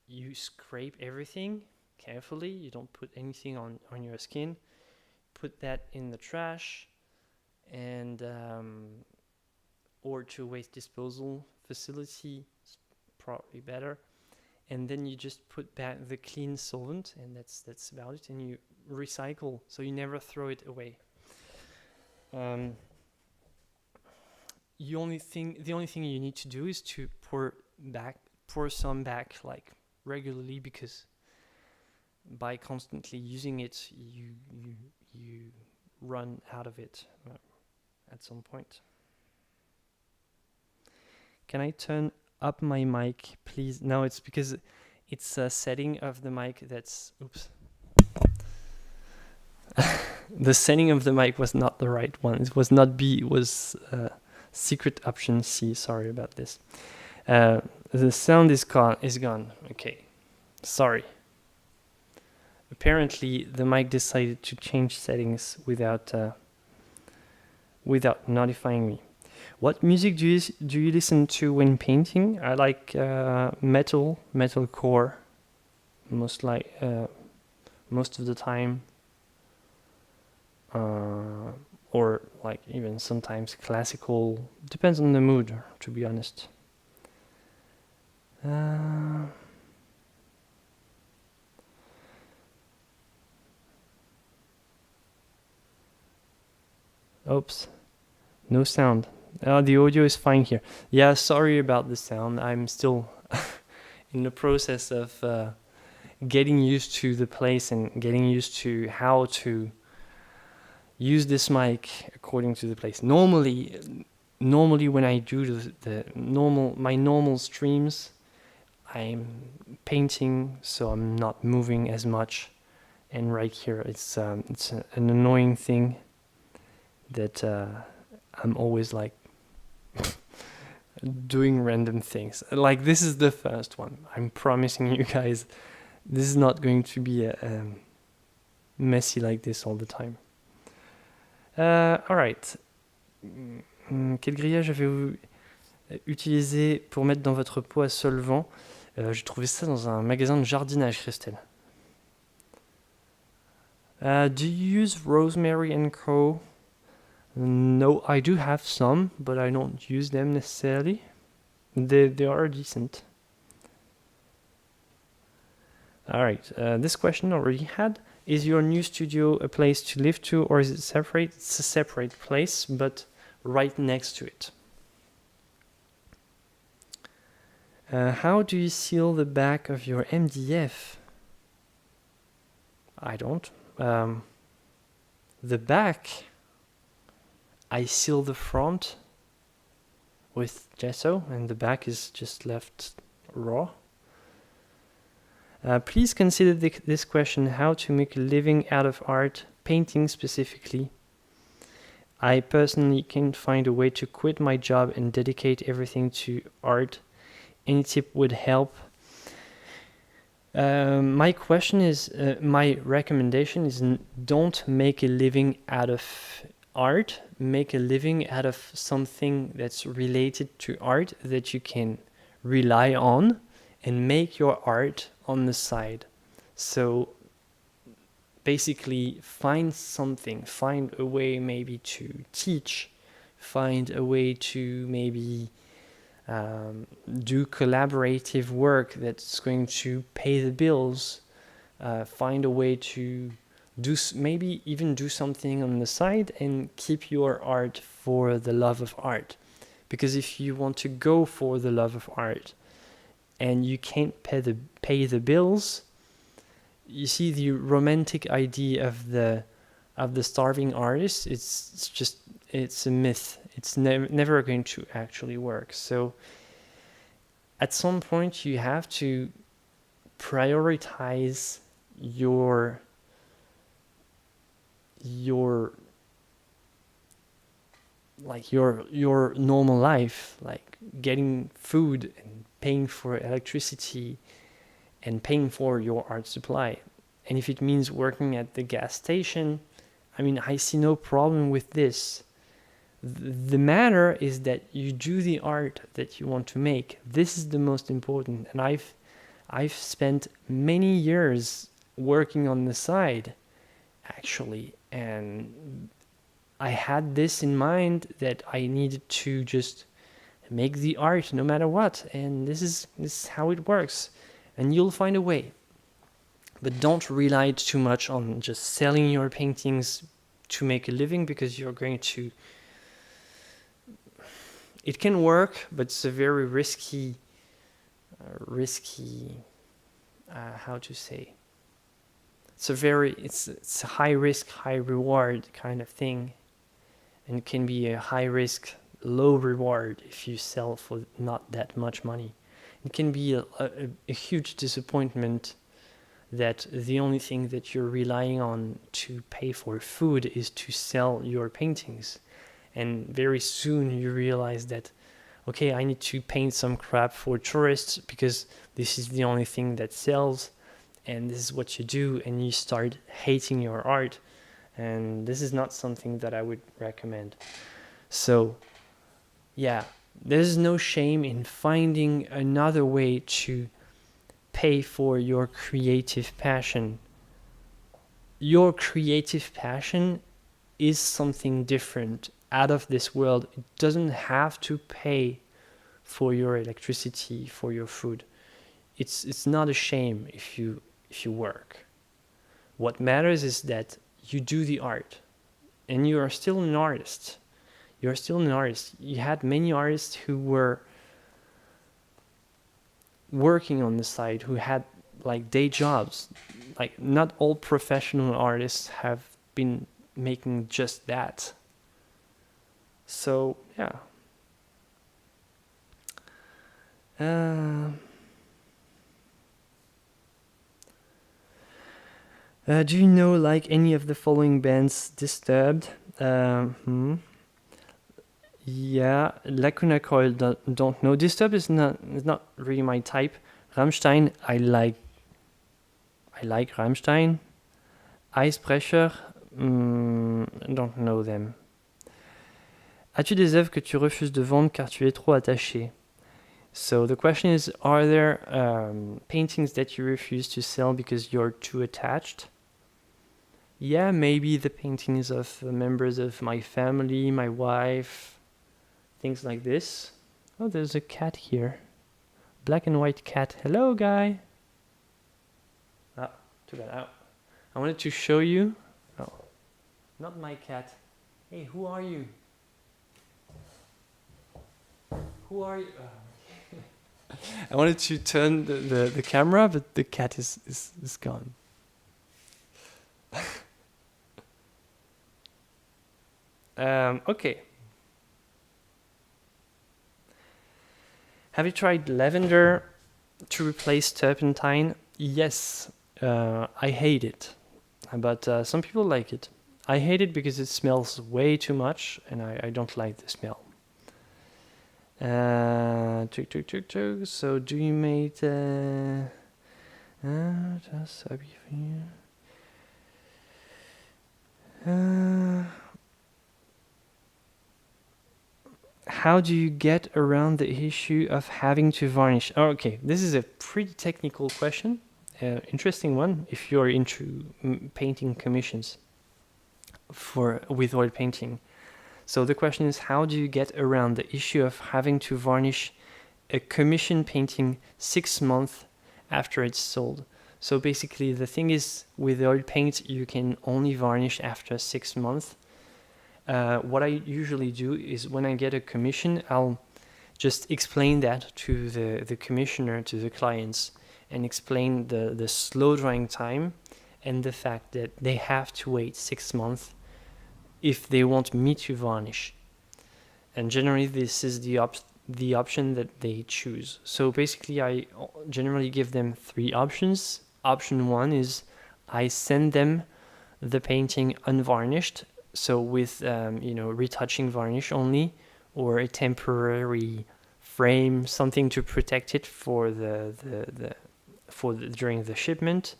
You scrape everything carefully. You don't put anything on your skin. Put that in the trash, and or to waste disposal facility, it's probably better. And then you just put back the clean solvent, and that's about it. And you recycle, so you never throw it away. The only thing you need to do is to pour some back like regularly, because by constantly using it, you run out of it at some point. Can I turn up my mic, please? No, it's because it's a setting of the mic that's... Oops. The setting of the mic was not the right one. It was not B, it was secret option C. Sorry about this. The sound is gone. Okay. Sorry. Apparently, the mic decided to change settings without notifying me. What music do you listen to when painting? I like metalcore, most of the time, or like even sometimes classical. Depends on the mood, to be honest. Oops, no sound. The audio is fine here. Yeah, sorry about the sound. I'm still in the process of getting used to the place and getting used to how to use this mic according to the place. Normally when I do my normal streams, I'm painting, so I'm not moving as much. And right here, it's an annoying thing that I'm always like doing random things. Like this is the first one. I'm promising you guys, this is not going to be messy like this all the time. Alright. Quel grillage avez-vous utilisé pour mettre dans votre pot à solvant? J'ai trouvé ça dans un magasin de jardinage, Christelle. Do you use Rosemary and Co? No, I do have some, but I don't use them necessarily. They are decent. Alright, this question already had. Is your new studio a place to live to, or is it separate? It's a separate place, but right next to it. How do you seal the back of your MDF? I don't. The back, I seal the front with gesso, and the back is just left raw. Please consider this question: how to make a living out of art, painting specifically. I personally can't find a way to quit my job and dedicate everything to art. Any tip would help. My recommendation is don't make a living out of art. Make a living out of something that's related to art that you can rely on, and make your art on the side. So basically find a way maybe to teach, find a way to maybe do collaborative work that's going to pay the bills, find a way to maybe even do something on the side and keep your art for the love of art. Because if you want to go for the love of art and you can't pay the bills, you see the romantic idea of the starving artist, it's a myth. It's never going to actually work. So at some point you have to prioritize your normal life, like getting food and paying for electricity and paying for your art supply. And if it means working at the gas station, I mean, I see no problem with this. The matter is that you do the art that you want to make. This is the most important. And I've spent many years working on the side, actually, and I had this in mind that I needed to just make the art no matter what. And this is how it works. And you'll find a way. But don't rely too much on just selling your paintings to make a living, because you're going to... It can work, but it's a very risky, how to say? It's a high risk, high reward kind of thing. And it can be a high risk, low reward if you sell for not that much money. It can be a huge disappointment that the only thing that you're relying on to pay for food is to sell your paintings. And very soon you realize that, okay, I need to paint some crap for tourists because this is the only thing that sells, and this is what you do, and you start hating your art. And this is not something that I would recommend. So, yeah, there's no shame in finding another way to pay for your creative passion. Your creative passion is something different, out of this world. It doesn't have to pay for your electricity, for your food. It's not a shame if you work. What matters is that you do the art, and you are still an artist. you're still an artist. You had many artists who were working on the side, who had like day jobs. Like not all professional artists have been making just that. So yeah. Do you know like any of the following bands? Disturbed. Yeah, Lacuna Coil don't know. Disturbed is not really my type. Rammstein, I like Rammstein. Ice Pressure, don't know them. As-tu des œuvres que tu refuses de vendre car tu es trop attaché? So the question is, are there paintings that you refuse to sell because you're too attached? Yeah, maybe the paintings of members of my family, my wife, things like this. Oh, there's a cat here. Black and white cat. Hello, guy. Ah, too bad. I wanted to show you. Oh, not my cat. Hey, who are you? Who are you? I wanted to turn the camera, but the cat is gone. Okay. Have you tried lavender to replace turpentine? Yes. I hate it, but some people like it. I hate it because it smells way too much, and I don't like the smell. So do you make how do you get around the issue of having to varnish? Oh, okay, this is a pretty technical question. Interesting one if you're into painting commissions with oil painting. So the question is, how do you get around the issue of having to varnish a commission painting 6 months after it's sold? So basically the thing is, with oil paint you can only varnish after 6 months. What I usually do is when I get a commission, I'll just explain that to the commissioner, to the clients, and explain the slow drying time and the fact that they have to wait 6 months if they want me to varnish. And generally this is the option that they choose. So basically I generally give them 3 options. Option 1 is I send them the painting unvarnished, so with retouching varnish only, or a temporary frame, something to protect it for during the shipment,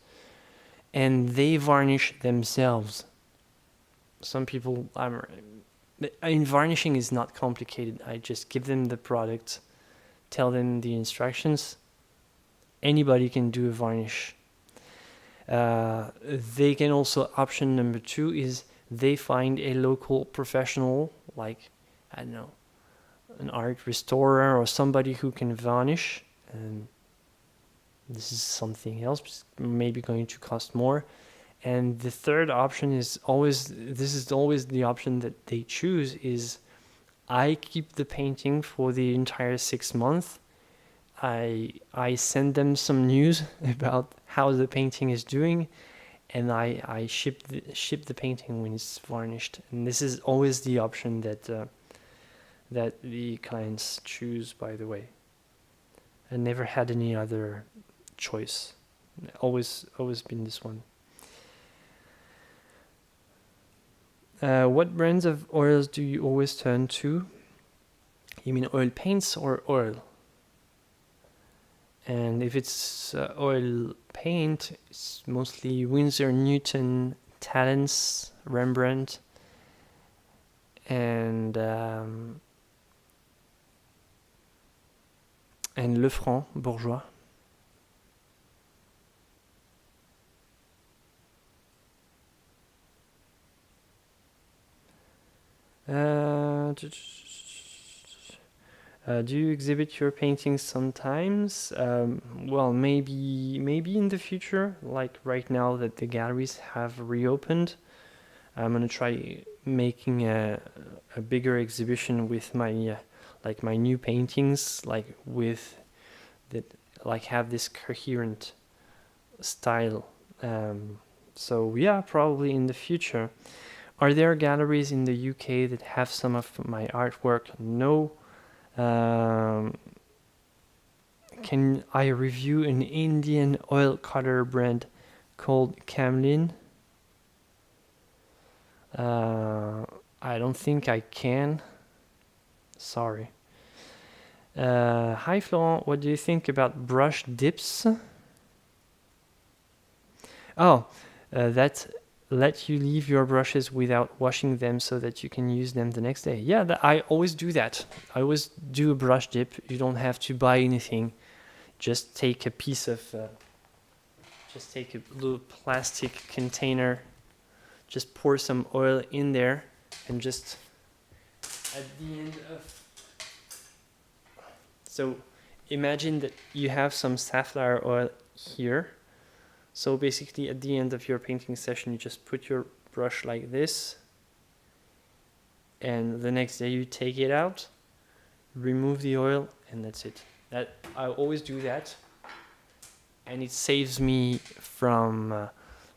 and they varnish themselves. Some people, varnishing is not complicated. I just give them the product, tell them the instructions. Anybody can do a varnish. They can also, option number 2 is they find a local professional, like, I don't know, an art restorer or somebody who can varnish. And this is something else, maybe going to cost more. And the third option is always the option that they choose, is I keep the painting for the entire 6 months. I send them some news about how the painting is doing, and I ship the painting when it's varnished. And this is always the option that the clients choose, by the way. I never had any other choice. Always been this one. What brands of oils do you always turn to? You mean oil paints or oil? And if it's oil paint, it's mostly Winsor Newton, Talens, Rembrandt, and Lefranc, Bourgeois. Do you exhibit your paintings sometimes? Well, maybe in the future, like right now that the galleries have reopened. I'm gonna try making a bigger exhibition with my like my new paintings, like with that, like have this coherent style. So yeah, probably in the future. Are there galleries in the UK that have some of my artwork? No. Can I review an Indian oil color brand called Camlin? I don't think I can. Sorry. Hi Florent, what do you think about brush dips? Oh, that let you leave your brushes without washing them so that you can use them the next day. Yeah, I always do that. I always do a brush dip. You don't have to buy anything. Just take a piece of, just take a little plastic container, just pour some oil in there, and just at the end of, so imagine that you have some safflower oil here. So basically at the end of your painting session, you just put your brush like this, and the next day you take it out, remove the oil, and that's it. That I always do that, and it saves me from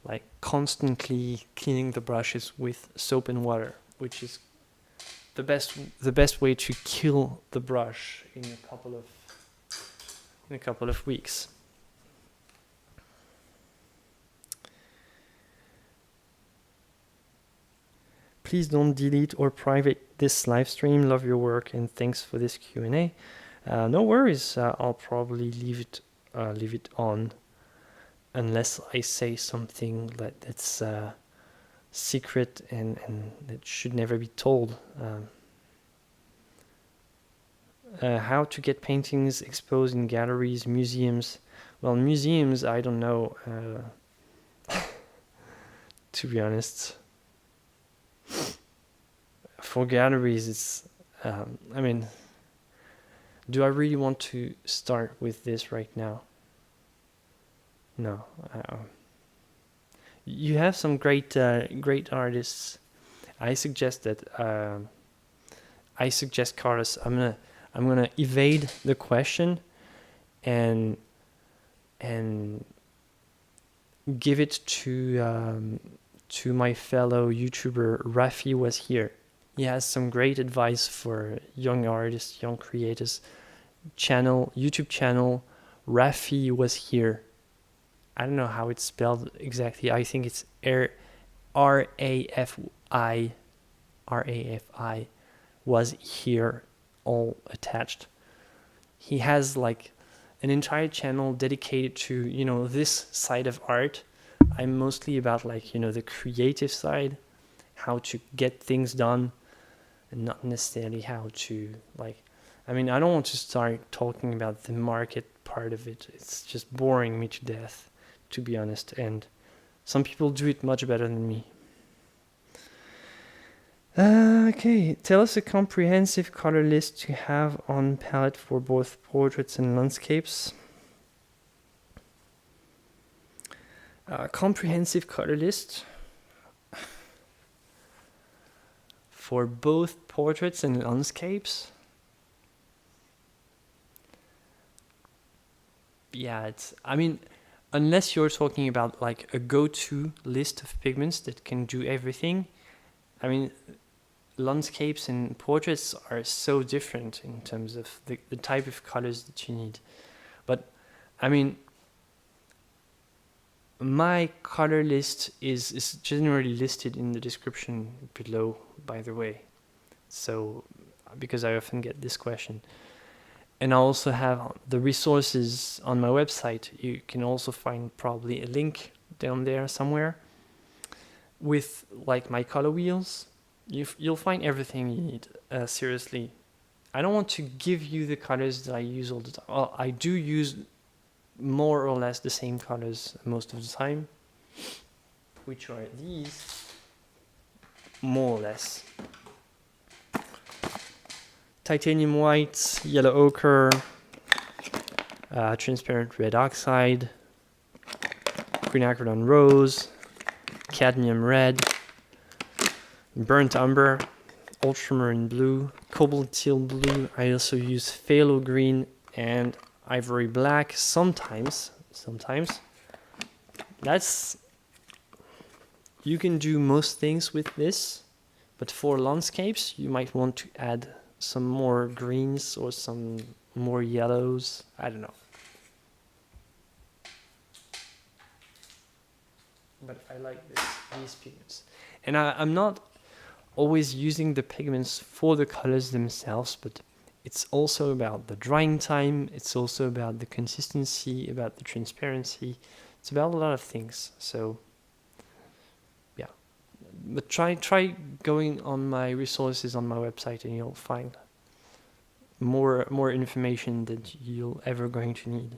like constantly cleaning the brushes with soap and water, which is the best way to kill the brush in a couple of weeks. Please don't delete or private this live stream. Love your work and thanks for this Q&A. No worries. I'll probably leave it on unless I say something that's secret and that should never be told. How to get paintings exposed in galleries, museums? Well, museums, I don't know. To be honest. For galleries, it's, I mean, do I really want to start with this right now? No. You have some great artists. I suggest Carlos, I'm gonna evade the question and give it to my fellow YouTuber Rafi was here. He has some great advice for young artists, young creators. YouTube channel, Rafi was here. I don't know how it's spelled exactly. I think it's R-A-F-I was here, all attached. He has like an entire channel dedicated to, this side of art. I'm mostly about the creative side, how to get things done, and not necessarily how to I don't want to start talking about the market part of it. It's just boring me to death, to be honest. And some people do it much better than me. Okay, tell us a comprehensive color list to have on palette for both portraits and landscapes. Comprehensive color list for both portraits and landscapes. Yeah, unless you're talking about a go-to list of pigments that can do everything. Landscapes and portraits are so different in terms of the type of colors that you need. But my color list is generally listed in the description below, by the way. So, because I often get this question. And I also have the resources on my website. You can also find probably a link down there somewhere with my color wheels. You'll find everything you need, seriously. I don't want to give you the colors that I use all the time. Well, I do use more or less the same colors most of the time, which are these, more or less. Titanium white, yellow ochre, transparent red oxide, quinacridone rose, cadmium red, burnt umber, ultramarine blue, cobalt teal blue. I also use phthalo green and ivory black sometimes. You can do most things with this, but for landscapes you might want to add some more greens or some more yellows. I don't know. But I like these pigments. And I'm not always using the pigments for the colors themselves, but it's also about the drying time, it's also about the consistency, about the transparency. It's about a lot of things. So yeah. But try going on my resources on my website and you'll find more information that you'll ever going to need.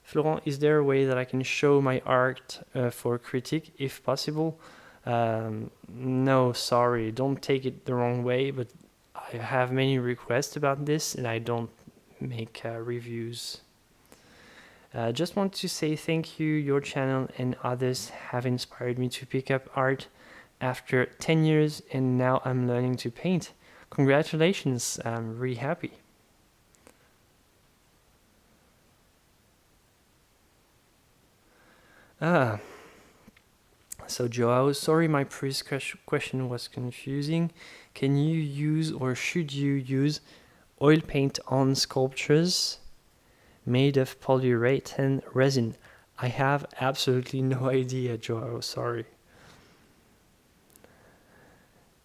Florent, is there a way that I can show my art for critique if possible? No, sorry, don't take it the wrong way, but I have many requests about this and I don't make reviews. Just want to say thank you. Your channel and others have inspired me to pick up art after 10 years and now I'm learning to paint. Congratulations, I'm really happy. So Joao, sorry my previous question was confusing. Can you use or should you use oil paint on sculptures made of polyurethane resin? I have absolutely no idea, Joao, sorry.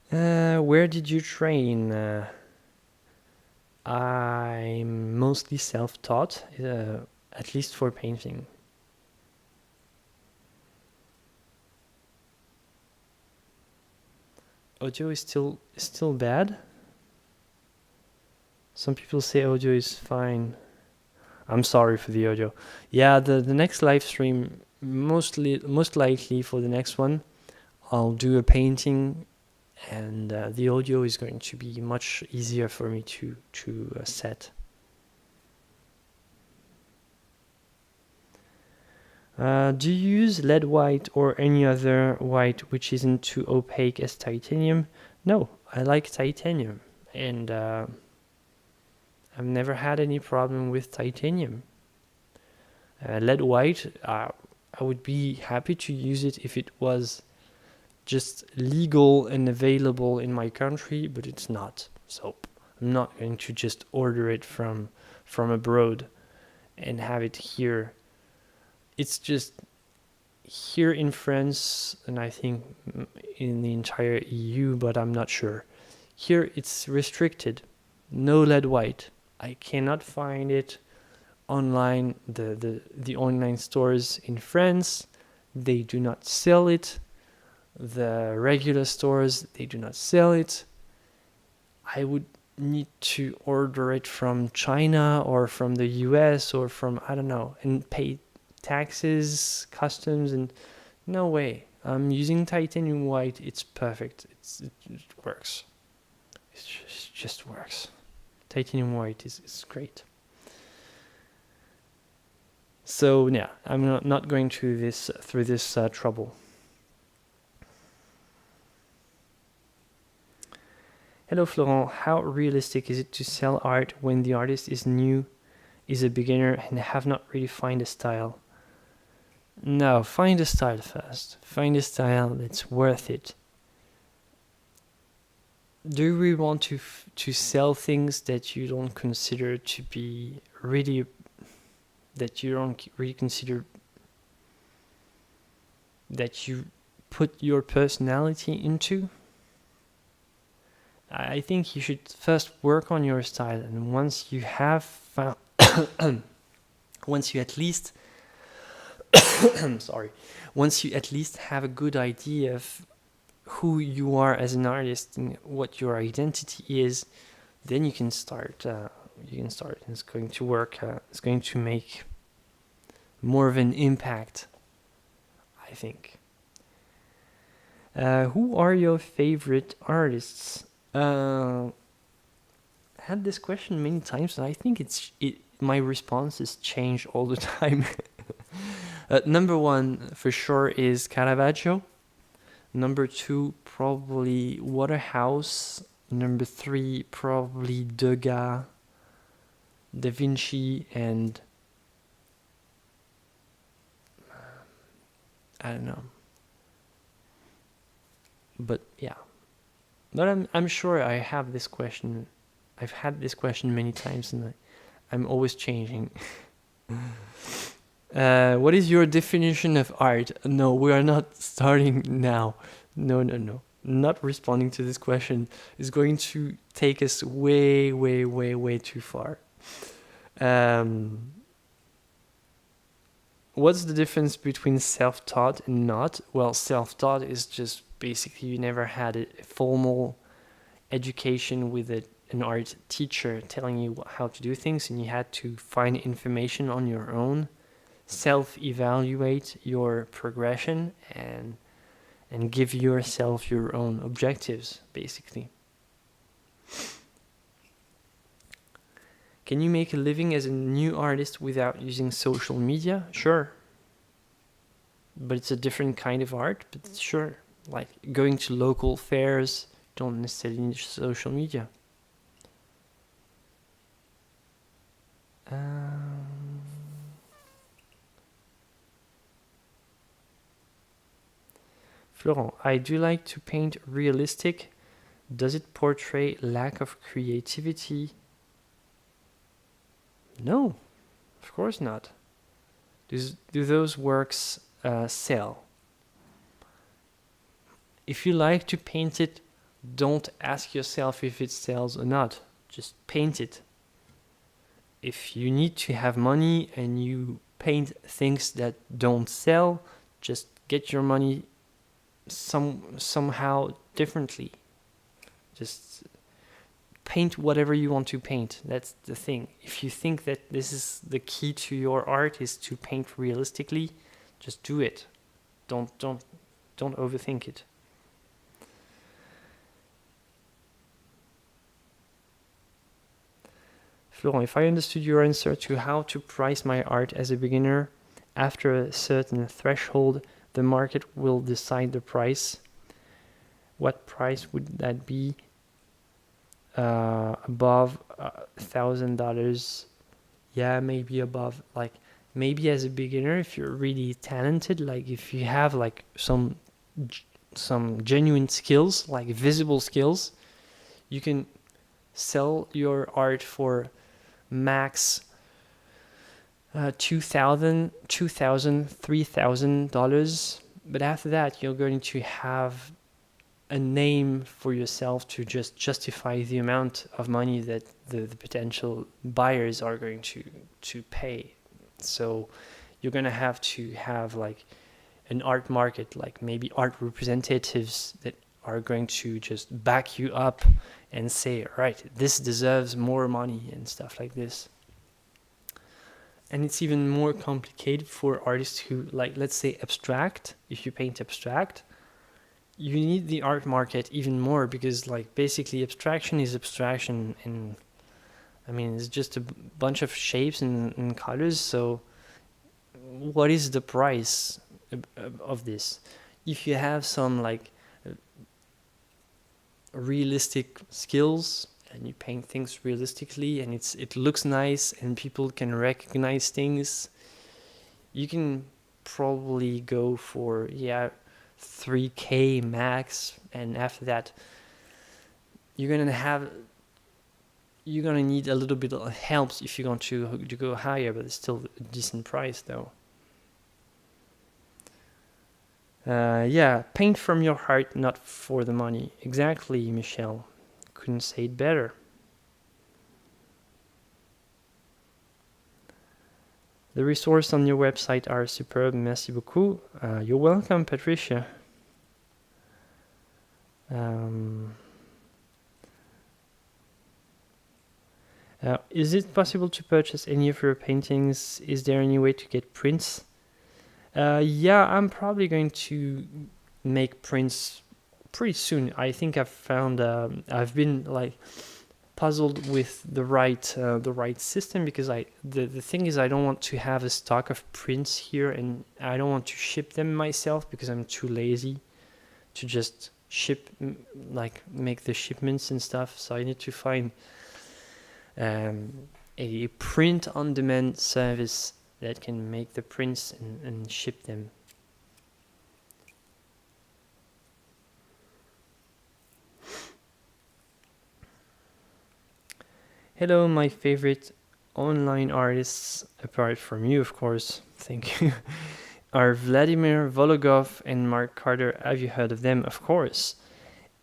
Where did you train? I'm mostly self-taught, at least for painting. Audio is still bad. Some people say audio is fine. I'm sorry for the audio. Yeah, the next live stream, most likely for the next one, I'll do a painting, and the audio is going to be much easier for me to set. Do you use lead white or any other white which isn't too opaque as titanium? No, I like titanium, and I've never had any problem with titanium. Lead white, I would be happy to use it if it was just legal and available in my country, but it's not. So I'm not going to just order it from abroad and have it here. It's just here in France, and I think in the entire EU, but I'm not sure. Here it's restricted. No lead white. I cannot find it online. The online stores in France, they do not sell it. The regular stores, they do not sell it. I would need to order it from China or from the US or from, I don't know, and pay taxes, customs, and no way. I'm using titanium white. It's perfect. It works. It just works. Titanium white is great. So yeah, I'm not going through this trouble. Hello Florent, how realistic is it to sell art when the artist is new, is a beginner, and have not really found a style? No, find a style first. Find a style that's worth it. Do we want to sell things that you don't consider to be really, that you don't really consider, that you put your personality into? I think you should first work on your style, and once you have found, once you at least once you at least have a good idea of who you are as an artist and what your identity is, then you can start. It's going to work. It's going to make more of an impact, I think. Who are your favorite artists? I had this question many times, and I think my responses change all the time. Number one for sure is Caravaggio. Number two, probably Waterhouse. Number three, probably Degas, Da Vinci, and I don't know. But yeah. But I'm sure I have this question. I've had this question many times, and I'm always changing. What is your definition of art? No, we are not starting now. No. Not responding to this question is going to take us way, way, way, way too far. What's the difference between self-taught and not? Well, self-taught is just basically you never had a formal education with an art teacher telling you how to do things, and you had to find information on your own, self-evaluate your progression, and give yourself your own objectives, basically. Can you make a living as a new artist without using social media? Sure. But it's a different kind of art, but sure. Like going to local fairs, don't necessarily need social media. Florent, I do like to paint realistic. Does it portray lack of creativity? No, of course not. Do those works sell? If you like to paint it, don't ask yourself if it sells or not. Just paint it. If you need to have money and you paint things that don't sell, just get your money somehow differently. Just paint whatever you want to paint. That's the thing. If you think that this is the key to your art is to paint realistically, just do it. Don't overthink it. Florent, if I understood your answer to how to price my art as a beginner, after a certain threshold, the market will decide the price. What price would that be? Above $1,000? Yeah, maybe above. Like maybe as a beginner, if you're really talented, like if you have like some genuine skills, like visible skills, you can sell your art for max $2,000, $3,000. But after that, you're going to have a name for yourself to just justify the amount of money that the potential buyers are going to pay. So you're going to have like an art market, like maybe art representatives that are going to just back you up and say, right, this deserves more money and stuff like this. And it's even more complicated for artists who, like, let's say abstract. If you paint abstract, you need the art market even more because, like, basically abstraction is abstraction, and I mean it's just a bunch of shapes and colors. So what is the price of this? If you have some like realistic skills and you paint things realistically and it looks nice and people can recognize things, you can probably go for 3K max, and after that you're gonna need a little bit of help if you're going to go higher, but it's still a decent price though. Paint from your heart, not for the money. Exactly, Michelle. Couldn't say it better. The resources on your website are superb. Merci beaucoup. You're welcome, Patricia. Is it possible to purchase any of your paintings? Is there any way to get prints? I'm probably going to make prints pretty soon. I think I've been like puzzled with the right system, because the thing is, I don't want to have a stock of prints here, and I don't want to ship them myself because I'm too lazy to just make the shipments and stuff. So I need to find a print-on-demand service that can make the prints and ship them. Hello, my favorite online artists, apart from you, of course, thank you, are Vladimir Vologov and Mark Carter. Have you heard of them? Of course.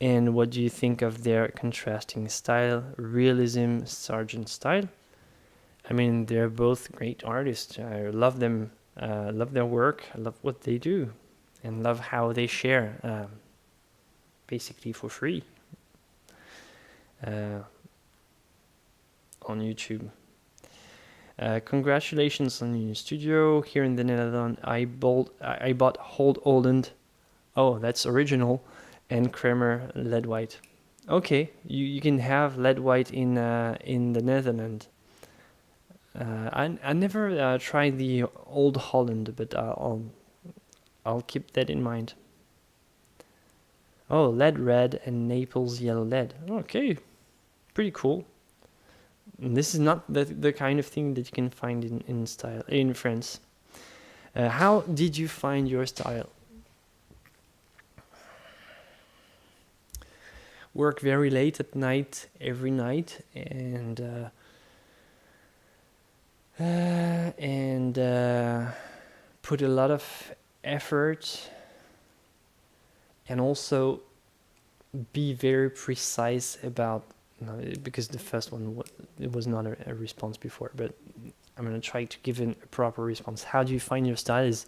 And what do you think of their contrasting style, realism, Sargent style? I mean, they're both great artists. I love them, love their work, I love what they do, and love how they share, basically for free. On YouTube. Congratulations on your new studio here in the Netherlands. I bought Hold Oldend. Oh, that's original. And Kramer lead white. Okay, you can have lead white in the Netherlands. I never tried the Old Holland, but I'll keep that in mind. Oh, lead red and Naples yellow lead. Okay, pretty cool. This is not the kind of thing that you can find in France. How did you find your style? Work very late at night, every night, and put a lot of effort, and also be very precise about. No, because the first one it was not a response before, but I'm gonna try to give a proper response. How do you find your style? Is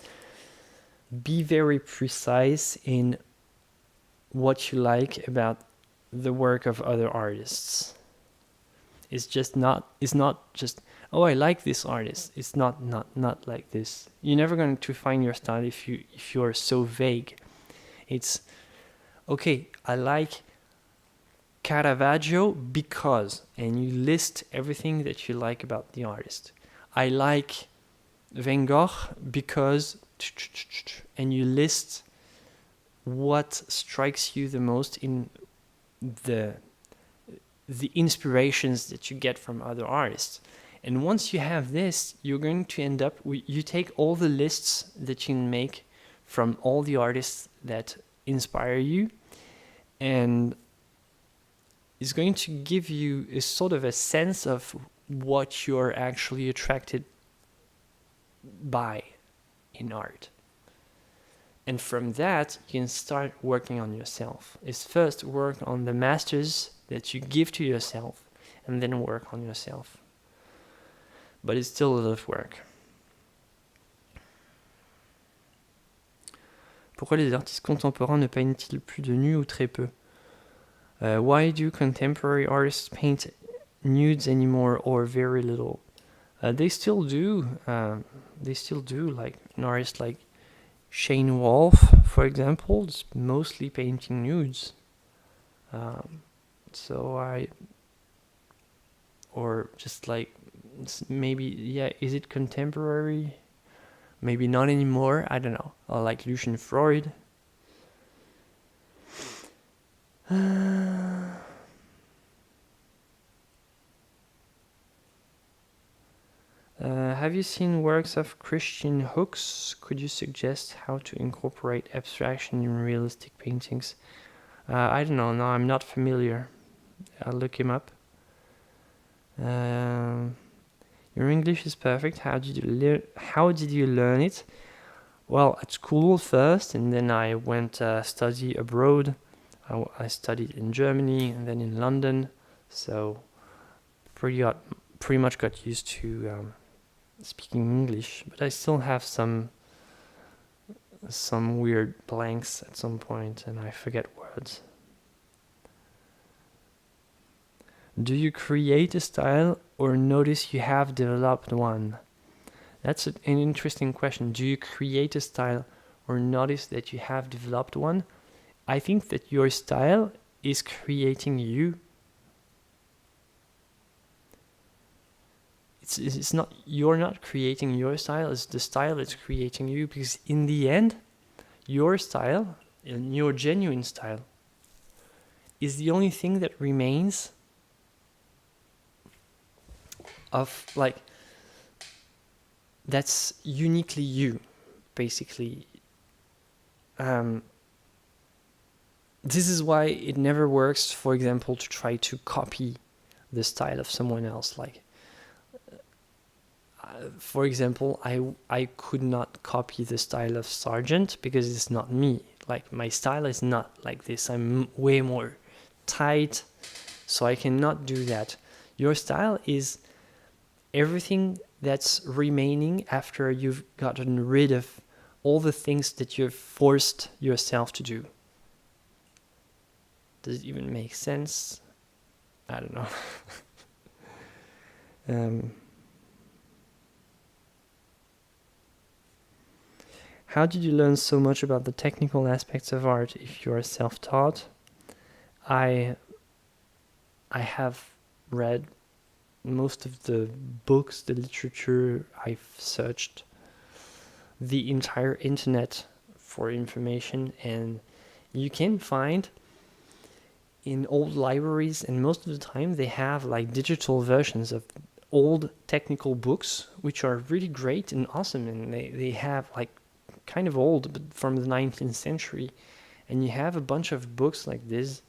be very precise in what you like about the work of other artists. It's not just, oh, I like this artist. It's not like this. You're never going to find your style if you're so vague. It's okay, I like Caravaggio because, and you list everything that you like about the artist. I like Van Gogh because, and you list what strikes you the most in the inspirations that you get from other artists. And once you have this, you're going to end up you take all the lists that you can make from all the artists that inspire you, and is going to give you a sort of a sense of what you're actually attracted by in art. And from that, you can start working on yourself. Is first work on the masters that you give to yourself, and then work on yourself. But it's still a lot of work. Pourquoi les artistes contemporains ne peignent-ils plus de nus ou très peu? Why do contemporary artists paint nudes anymore or very little? They still do. Like an artist like Shane Wolf, for example, is mostly painting nudes. Or just like maybe, is it contemporary? Maybe not anymore. I don't know. Or like Lucian Freud. Have you seen works of Christian Hooks? Could you suggest how to incorporate abstraction in realistic paintings? I don't know. No, I'm not familiar. I'll look him up. Your English is perfect. How did you learn it? Well, at school first, and then I went study abroad. I studied in Germany and then in London, so pretty much got used to speaking English. But I still have some weird blanks at some point, and I forget words. Do you create a style or notice you have developed one? That's an interesting question. Do you create a style or notice that you have developed one? I think that your style is creating you. it's not, you're not creating your style, it's the style that's creating you, because in the end, your style and your genuine style is the only thing that remains of like that's uniquely you, basically. This is why it never works, for example, to try to copy the style of someone else. Like, for example, I could not copy the style of Sargent because it's not me. Like, my style is not like this. I'm way more tight, so I cannot do that. Your style is everything that's remaining after you've gotten rid of all the things that you've forced yourself to do. Does it even make sense? I don't know. How did you learn so much about the technical aspects of art if you are self-taught? I have read most of the books, the literature. I've searched the entire internet for information, and you can find in old libraries, and most of the time they have like digital versions of old technical books, which are really great and awesome, and they have like kind of old, but from the 19th century, and you have a bunch of books like these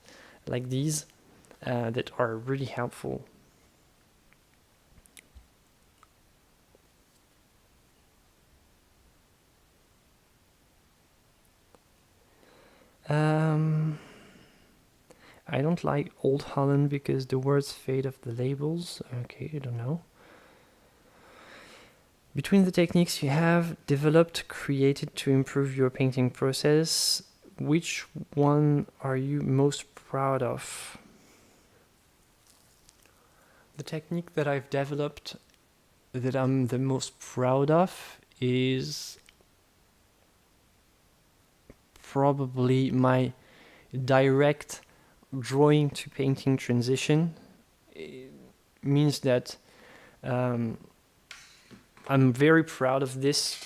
that are really helpful. I don't like Old Holland because the words fade off the labels. Okay, I don't know. Between the techniques you have developed, created to improve your painting process, which one are you most proud of? The technique that I've developed that I'm the most proud of is probably my direct drawing to painting transition. It means that I'm very proud of this,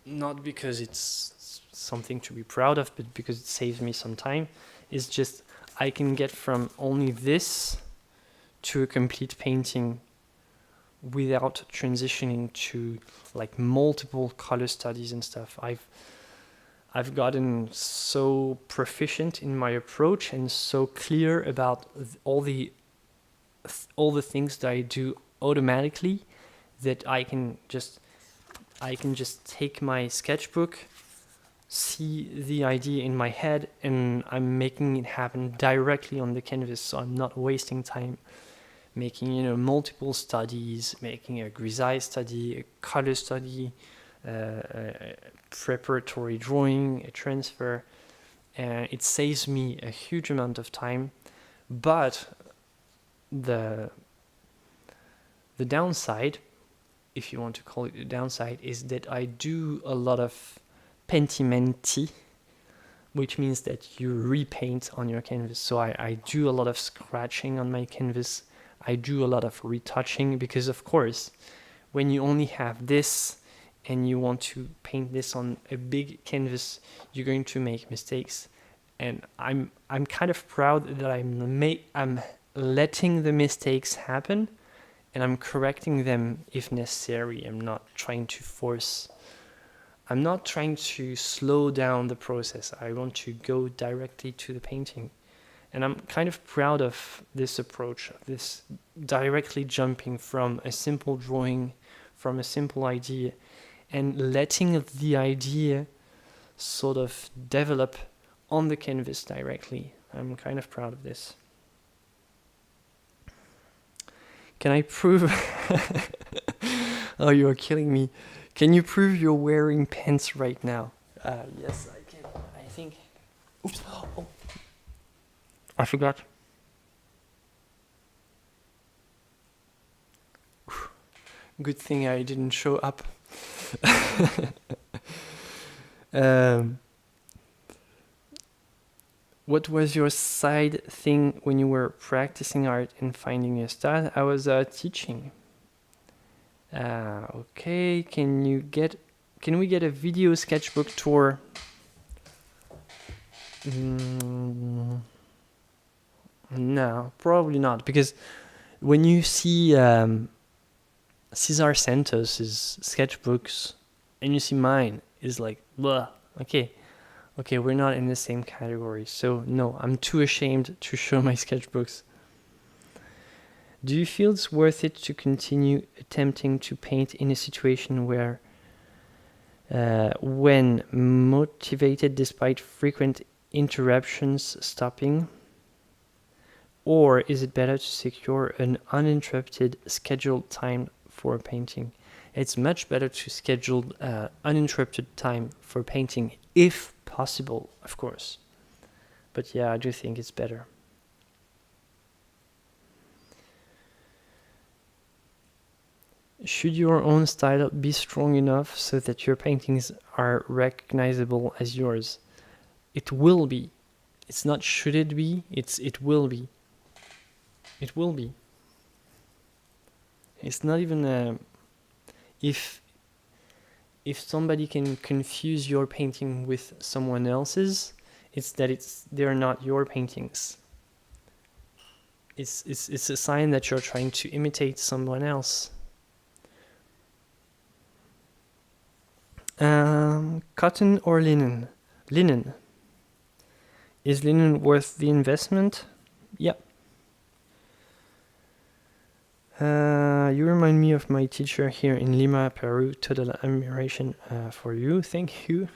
not because it's something to be proud of, but because it saves me some time. It's just I can get from only this to a complete painting without transitioning to like multiple color studies and stuff. I've gotten so proficient in my approach and so clear about all the things that I do automatically that I can just take my sketchbook, see the idea in my head, and I'm making it happen directly on the canvas. So I'm not wasting time making multiple studies, making a grisaille study, a color study, a preparatory drawing, a transfer. It saves me a huge amount of time, but the downside, if you want to call it a downside, is that I do a lot of pentimenti, which means that you repaint on your canvas. So I do a lot of scratching on my canvas. I do a lot of retouching because, of course, when you only have this and you want to paint this on a big canvas, you're going to make mistakes. And I'm kind of proud that I'm letting the mistakes happen, and I'm correcting them if necessary. I'm not trying to slow down the process. I want to go directly to the painting. And I'm kind of proud of this approach, of this directly jumping from a simple drawing, from a simple idea, and letting the idea sort of develop on the canvas directly. I'm kind of proud of this. Can I prove... Oh, you're killing me. Can you prove you're wearing pants right now? Yes, I can. I think... Oops. Oh. I forgot. Good thing I didn't show up. What was your side thing when you were practicing art and finding your style? I was teaching. Okay, can we get a video sketchbook tour? No, probably not, because when you see Cesar Santos's sketchbooks and you see mine, it's like, blah. Okay, we're not in the same category. So no, I'm too ashamed to show my sketchbooks. Do you feel it's worth it to continue attempting to paint in a situation where, when motivated despite frequent interruptions stopping? Or is it better to secure an uninterrupted scheduled time for painting? It's much better to schedule uninterrupted time for painting, if possible, of course. But yeah, I do think it's better. Should your own style be strong enough so that your paintings are recognizable as yours? It will be. It's not should it be, it will be. It will be. It's not even if somebody can confuse your painting with someone else's, it's that they're not your paintings. It's a sign that you're trying to imitate someone else. Cotton or linen? Linen. Is linen worth the investment? Yeah. You remind me of my teacher here in Lima, Peru. Total admiration for you. Thank you.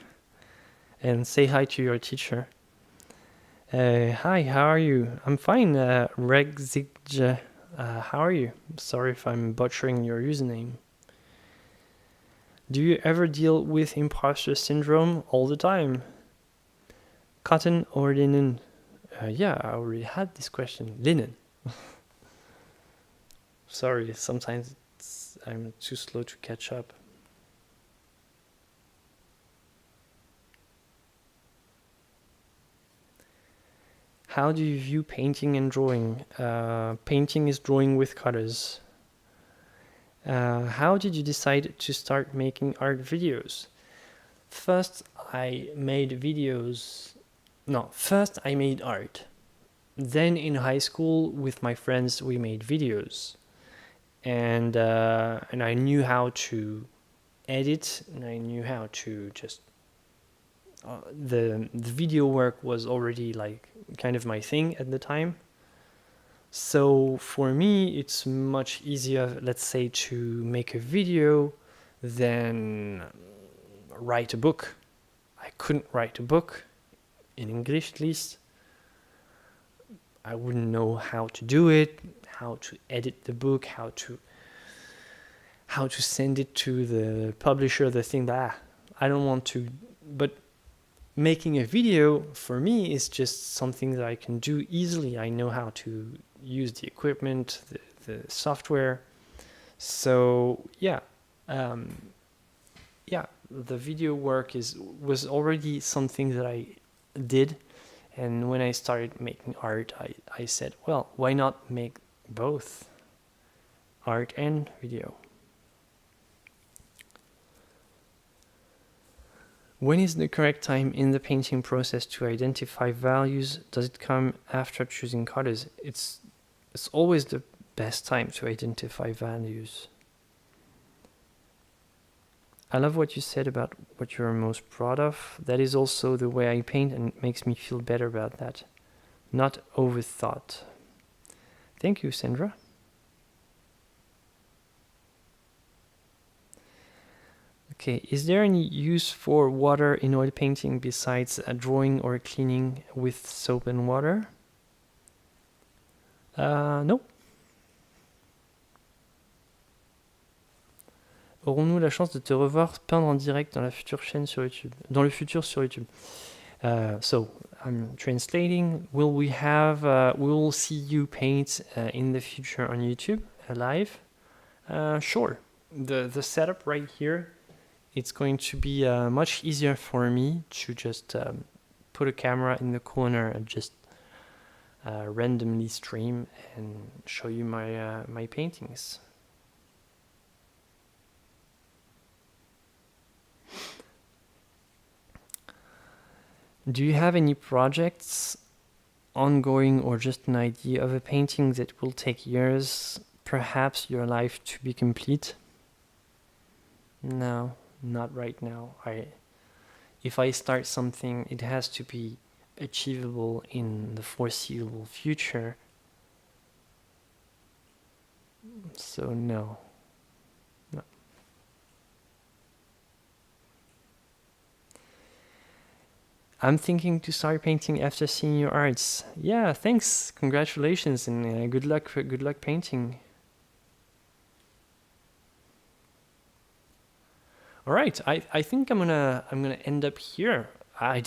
And say hi to your teacher. Hi, how are you? I'm fine, Regzig. How are you? Sorry if I'm butchering your username. Do you ever deal with imposter syndrome? All the time. Cotton or linen? Yeah, I already had this question. Linen. Sorry, sometimes I'm too slow to catch up. How do you view painting and drawing? Painting is drawing with colors. How did you decide to start making art videos? First, I made art. Then in high school, with my friends, we made videos. And I knew how to edit, and I knew how to just the video work was already like kind of my thing at the time. So for me, it's much easier, let's say, to make a video than write a book. I couldn't write a book, in English at least. I wouldn't know how to do it, how to edit the book, how to send it to the publisher, the thing that I don't want to. But making a video for me is just something that I can do easily. I know how to use the equipment, the software. So yeah, the video work was already something that I did. And when I started making art, I said, well, why not make both art and video? When is the correct time in the painting process to identify values? Does it come after choosing colors? It's always the best time to identify values. I love what you said about what you're most proud of. That is also the way I paint, and it makes me feel better about that. Not overthought. Thank you, Sandra. Okay, is there any use for water in oil painting besides drawing or cleaning with soap and water? No. Aurons-nous la chance de te revoir peindre en direct dans la future chaîne sur YouTube, dans le futur sur YouTube? So I'm translating. Will we see you paint in the future on YouTube live? Sure. The setup right here, it's going to be much easier for me to just put a camera in the corner and just randomly stream and show you my paintings. Do you have any projects ongoing or just an idea of a painting that will take years, perhaps your life, to be complete? No, not right now. If I start something, it has to be achievable in the foreseeable future. So no. I'm thinking to start painting after seeing your arts. Yeah, thanks. Congratulations and good luck. Good luck painting. All right, I think I'm gonna end up here. I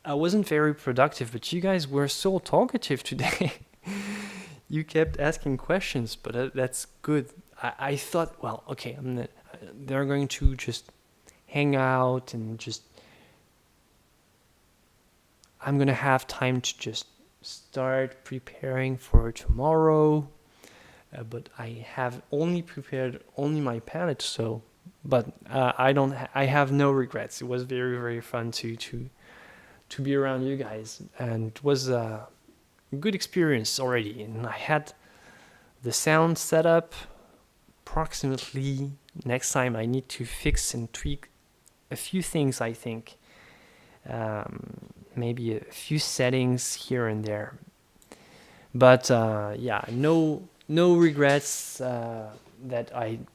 wasn't very productive, but you guys were so talkative today. You kept asking questions, but that's good. I thought, well, okay, they're going to just hang out and just. I'm gonna have time to just start preparing for tomorrow. But I have only prepared my palette, so. But I have no regrets. It was very, very fun to be around you guys, and it was a good experience already. And I had the sound set up approximately. Next time I need to fix and tweak a few things, I think. Maybe a few settings here and there. But yeah, no regrets that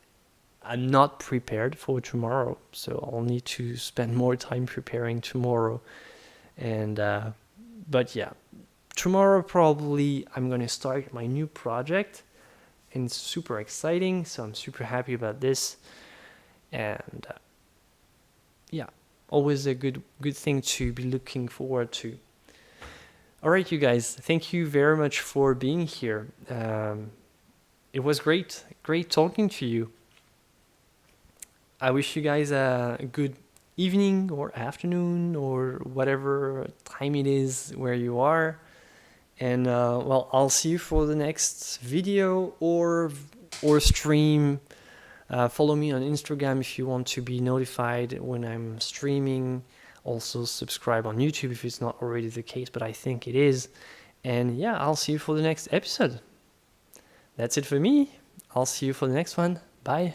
I'm not prepared for tomorrow, so I'll need to spend more time preparing tomorrow. And but yeah, tomorrow probably I'm gonna start my new project, and it's super exciting. So I'm super happy about this, and yeah, always a good thing to be looking forward to. All right, you guys, thank you very much for being here. It was great talking to you. I wish you guys a good evening or afternoon or whatever time it is where you are. And well, I'll see you for the next video or stream. Follow me on Instagram if you want to be notified when I'm streaming. Also subscribe on YouTube if it's not already the case, but I think it is. And yeah, I'll see you for the next episode. That's it for me. I'll see you for the next one. Bye.